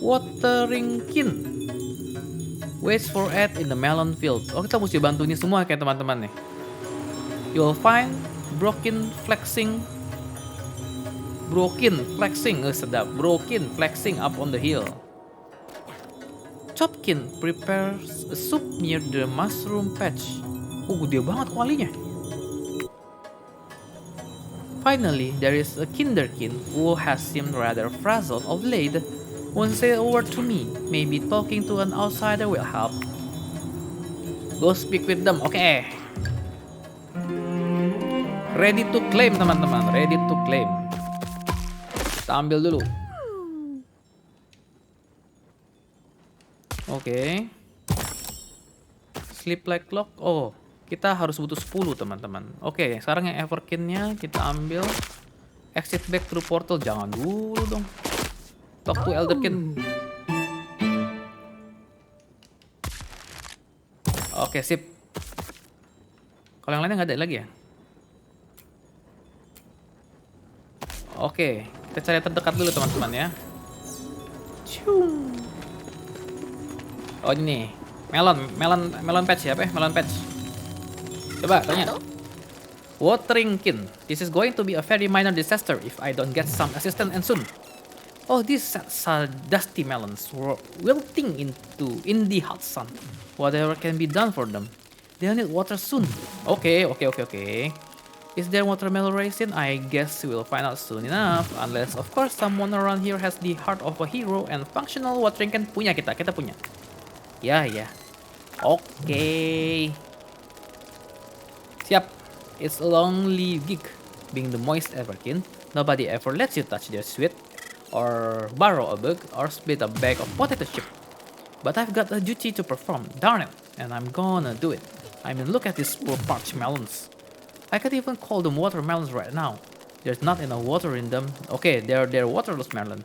Watering kin waits for Ed in the melon field. Oh, kita mesti bantu ini semua kayak teman-teman nih. You'll find broken flexing, sedap. Broken flexing up on the hill. Chopkin prepares a soup near the mushroom patch. Gede banget kualinya. Finally, there is a kinderkin who has seemed rather frazzled of late. Won't say a word to me. Maybe talking to an outsider will help. Go speak with them, okay. Ready to claim teman-teman, ready to claim. Kita ambil dulu. Oke. Sleep like clock. Oh, kita harus butuh 10 teman-teman. Oke, sekarang yang Everkin-nya kita ambil. Exit back through portal. Jangan dulu dong. Talk to Elderkin. Oke, sip. Kalau yang lainnya nggak ada lagi ya? Oke, kita cari yang terdekat dulu teman-teman ya. Oh ini nih. Melon patch ya, apa ya? Melon patch. Coba tanya. Watering kin. This is going to be a very minor disaster if I don't get some assistance and soon. Oh, these dusty melons were wilting in the hot sun. Whatever can be done for them. They'll need water soon. Okay. Is there watermelon raisin? I guess we'll find out soon enough. Unless, of course, someone around here has the heart of a hero and functional watering can punya kita punya. Ya. Oke. Siap. It's a lonely gig being the moist everkin. Nobody ever lets you touch their sweet, or borrow a book, or split a bag of potato chip. But I've got a duty to perform, darn it, and I'm gonna do it. I mean, look at these poor parched melons. I can't even call them watermelons right now. There's not enough water in them. Okay, they're waterless melon.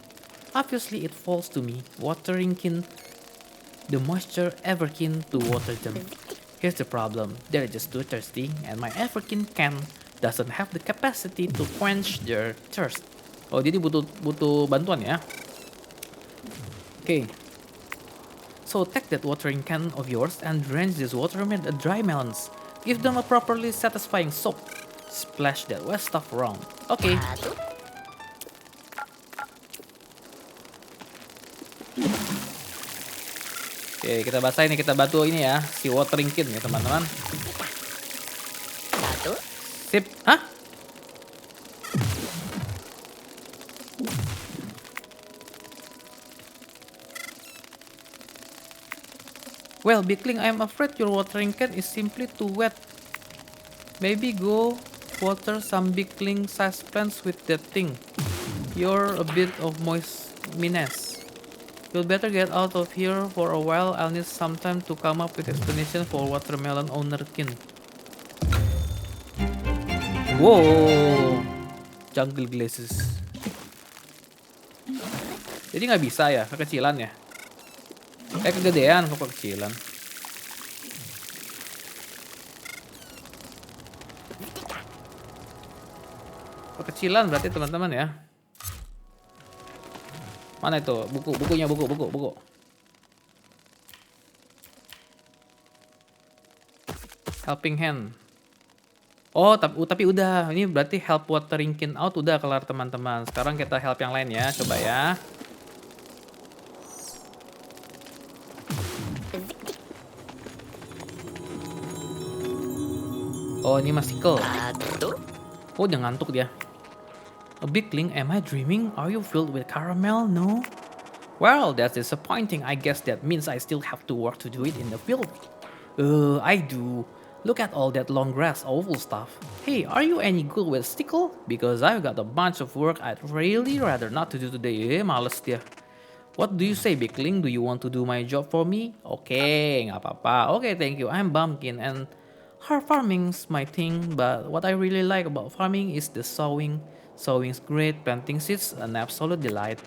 Obviously, it falls to me, watering kin, the moisture everkin to water them. Here's the problem, they're just too thirsty, and my everkin can doesn't have the capacity to quench their thirst. Oh, jadi butuh bantuan ya. Okay. So take that watering can of yours and drench these dry melons. Give them a properly satisfying soak. Splash that wet stuff around. Okay. Oke, kita basahin nih, kita bantu ini ya, si watering kin ya teman-teman. Sip. Hah? Well, Bigling, I'm afraid your watering can is simply too wet. Maybe go water some Bigling-sized plants with that thing. You're a bit of moistness. You'll better get out of here for a while. I'll need some time to come up with explanation for watermelon ownerkin. Wow, jungle glazes. Jadi nggak bisa ya, kekecilan ya? Kegedean kok kekecilan. Kekecilan berarti teman-teman ya. Mana itu? Bukunya. Helping hand. Oh, tapi udah. Ini berarti help watering kin out udah kelar teman-teman. Sekarang kita help yang lain ya. Coba ya. Oh, ini masih sickle. Oh, dia ngantuk dia. A Bigling, am I dreaming? Are you filled with caramel? No? Well, that's disappointing. I guess that means I still have to work to do it in the field. I do. Look at all that long grass, awful stuff. Hey, are you any good with stickle? Because I've got a bunch of work I'd really rather not to do today. Males dia. What do you say, Bigling? Do you want to do my job for me? Okay, nggak apa-apa. Okay, thank you. I'm Bumpkin and farming's my thing, but what I really like about farming is the sowing. Sowing's great, planting seeds an absolute delight.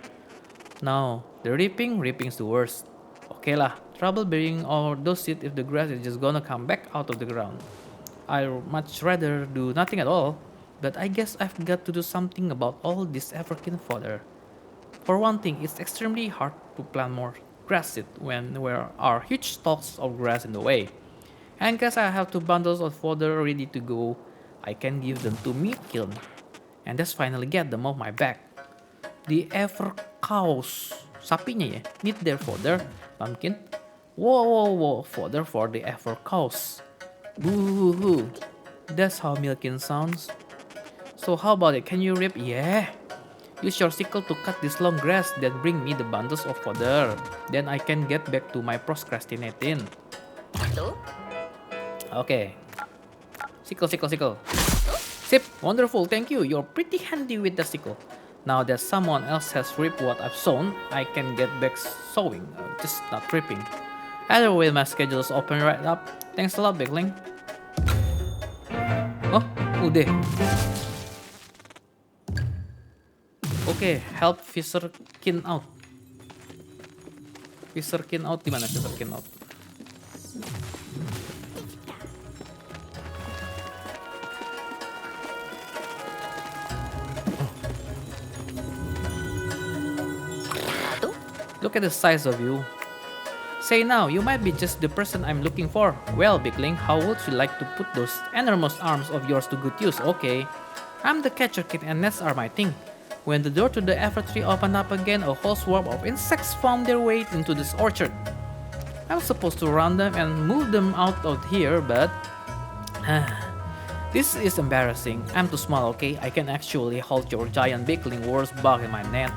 Now, the reaping's the worst. Okay lah, trouble burying all those seeds if the grass is just gonna come back out of the ground. I'd much rather do nothing at all, but I guess I've got to do something about all this African fodder. For one thing, it's extremely hard to plant more grass seed when there are huge stalks of grass in the way. And guess I have 2 bundles of fodder ready to go. I can give them to meat kiln. And just finally get them off my back. The ever cows, sapinya ya, need their fodder, Pumpkin. Whoa, fodder for the ever cows. Boo-hoo. That's how milking sounds. So how about it? Can you reap? Yeah. Use your sickle to cut this long grass, then bring me the bundles of fodder. Then I can get back to my procrastinating. Okay. Sickle. Sip, wonderful, thank you. You're pretty handy with the sickle. Now that someone else has reaped what I've sown, I can get back sowing, just not reaping. Either way, my schedule's open right up. Thanks a lot, Bigling. Oh, udah. Oke, help Fisherkin out. Fisherkin out di mana? Fisherkin out. Look at the size of you. Say now, you might be just the person I'm looking for. Well, Bigling, how would you like to put those enormous arms of yours to good use? Okay. I'm the catcher kid and nets are my thing. When the door to the Evertree opened up again, a whole swarm of insects found their way into this orchard. I'm supposed to run them and move them out of here, but... this is embarrassing. I'm too small, okay? I can actually hold your giant Bigling wars bug in my net.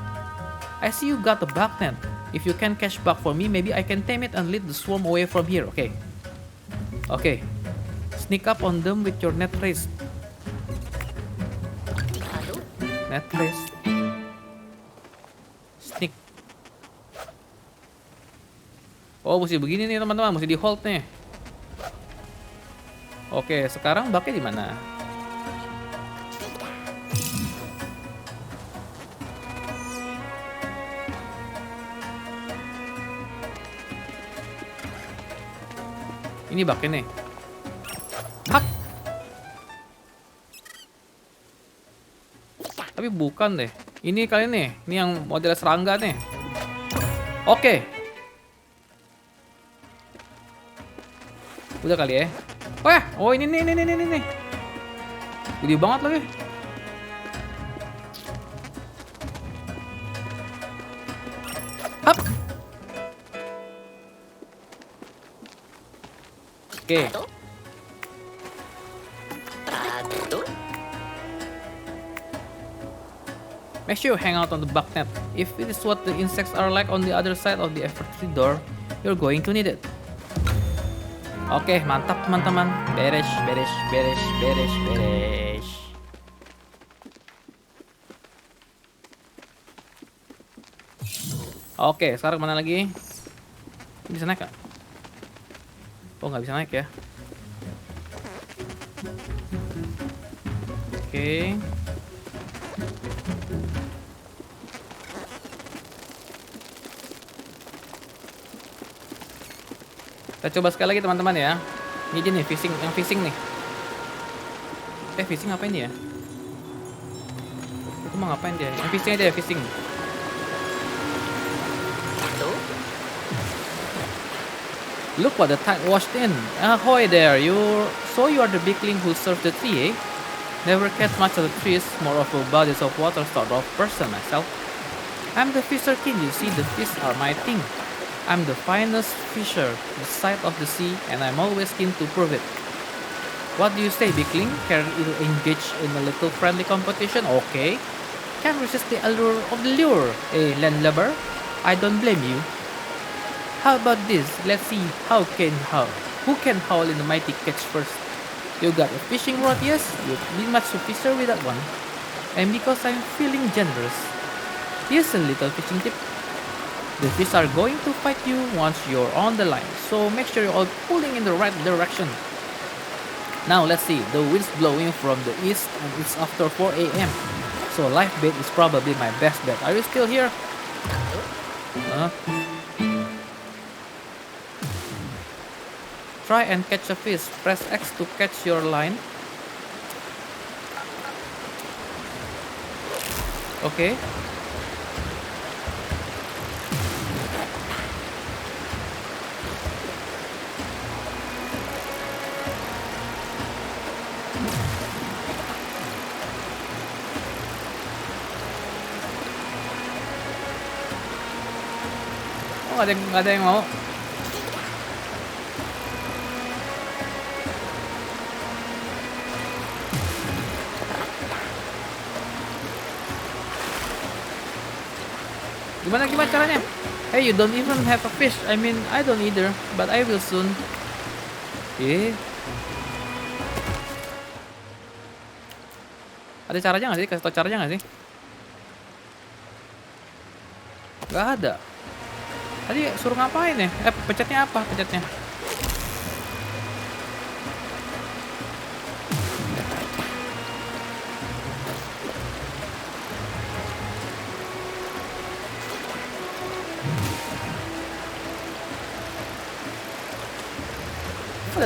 I see you got the bug net. If you can catch bug for me, maybe I can tame it and lead the swarm away from here, okay? Okay. Sneak up on them with your net race. Net race. Sneak. Oh, mesti begini nih teman-teman, mesti di hold nih. Oke, sekarang bugnya di mana? Ini bugnya nih. Hap. Tapi bukan deh. Ini kali nih. Ini yang model serangga nih. Oke. Udah kali ya. Wah, oh ini nih. Gede banget lagi. Hap. Oke. Make sure you hang out on the bug net. If it is what the insects are like on the other side of the Evertree door, you're going to need it. Oke, mantap teman-teman. Beres. Oke, sekarang kemana lagi? Bisa naik gak? Oh, nggak bisa naik ya. Oke. Kita coba sekali lagi teman-teman ya. Ini aja nih fishing, yang fishing nih. Fishing ngapain dia? Itu mau ngapain dia? Yang fishing aja ya, fishing. Look what the tide washed in. Ahoy there, you are the Bigling who served the tree, eh? Never catch much of the trees, more of a bodies of water sort of person myself. I'm the fisher king, you see, the fish are my thing. I'm the finest fisher this side of the sea, and I'm always keen to prove it. What do you say, Bigling? Can you engage in a little friendly competition? Okay. Can't resist the allure of the lure, landlubber. I don't blame you. How about this? Let's see who can haul in the mighty catch first. You got a fishing rod, yes? You'd be much to fisher with that one. And because I'm feeling generous, here's a little fishing tip. The fish are going to fight you once you're on the line, so make sure you're all pulling in the right direction. Now let's see, the wind's blowing from the east and it's after 4 a.m. So live bait is probably my best bet. Are you still here? Try and catch a fish. Press X to catch your line. Okay. Oh, nggak ada yang mau. Gimana caranya? Hey, you don't even have a fish. I mean, I don't either, but I will soon. Ada caranya nggak sih? Kasih tau caranya nggak sih? Nggak ada. Tadi suruh ngapain ya? Pencetnya apa? Pencetnya?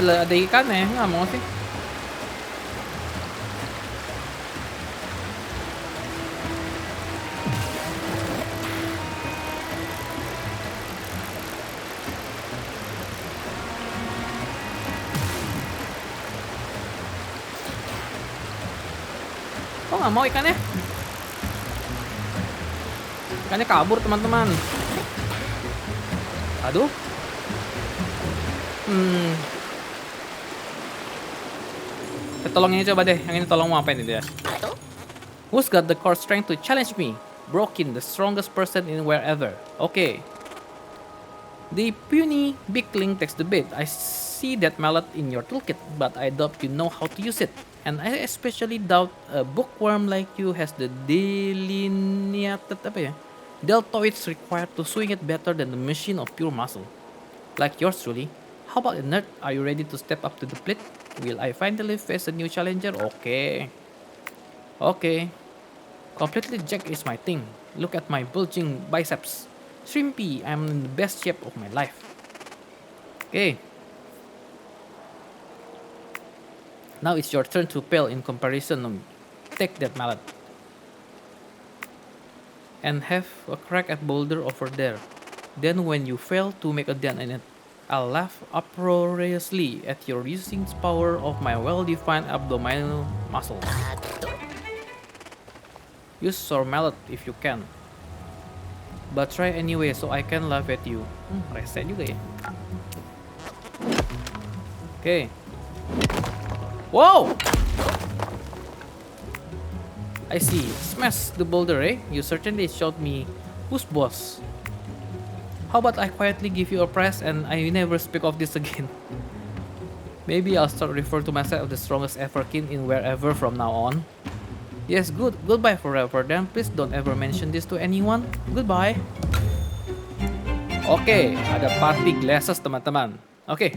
Ada ikannya, nggak mau sih. Kok nggak mau ikannya? Ikannya kabur teman-teman. Aduh. Tolong ini coba deh. Yang ini tolong mau apain itu ya? Who's got the core strength to challenge me? Broken, the strongest person in wherever. Okay. The puny bigling takes the bait. I see that mallet in your toolkit, but I doubt you know how to use it. And I especially doubt a bookworm like you has the delineated deltoids required to swing it better than the machine of pure muscle. Like yours truly. How about a nerd? Are you ready to step up to the plate? Will I finally face a new challenger? Okay. Completely jacked is my thing. Look at my bulging biceps. Shrimpy, I'm in the best shape of my life. Okay. Now it's your turn to pale in comparison. Take that mallet. And have a crack at boulder over there. Then when you fail to make a dent in it, I'll laugh uproariously at your using the power of my well-defined abdominal muscles. Use your mallet if you can. But try anyway so I can laugh at you. Rese juga ya. Okay. Wow! I see. Smash the boulder, eh? You certainly showed me who's boss. How about I quietly give you a prize and I never speak of this again? Maybe I'll start referring to myself as the strongest ever king in wherever from now on. Yes, goodbye forever then. Please don't ever mention this to anyone. Goodbye. Oke, ada party glasses teman-teman. Oke.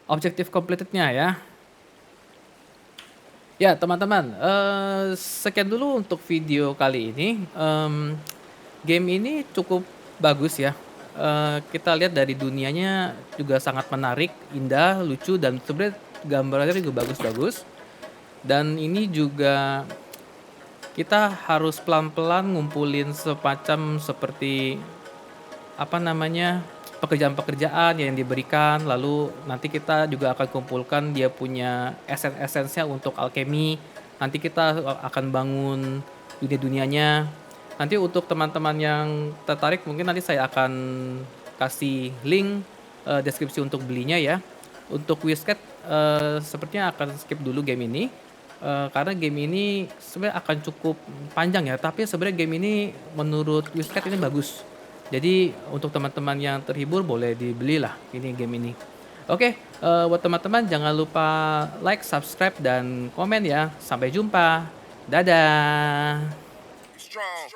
Objektif completed-nya ya. Ya teman-teman, sekian dulu untuk video kali ini. Game ini cukup bagus ya. Kita lihat dari dunianya juga sangat menarik, indah, lucu, dan sebenarnya gambarnya juga bagus-bagus. Dan ini juga kita harus pelan-pelan ngumpulin semacam seperti pekerjaan-pekerjaan yang diberikan, lalu nanti kita juga akan kumpulkan dia punya esen-esensinya untuk alchemy. Nanti kita akan bangun dunia-dunianya. Nanti untuk teman-teman yang tertarik mungkin nanti saya akan kasih link deskripsi untuk belinya ya. Untuk WSCAT sepertinya akan skip dulu game ini. Karena game ini sebenarnya akan cukup panjang ya, tapi sebenarnya game ini menurut WSCAT ini bagus. Jadi untuk teman-teman yang terhibur boleh dibelilah ini game ini. Oke, buat teman-teman jangan lupa like, subscribe, dan komen ya. Sampai jumpa. Dadah. Strong.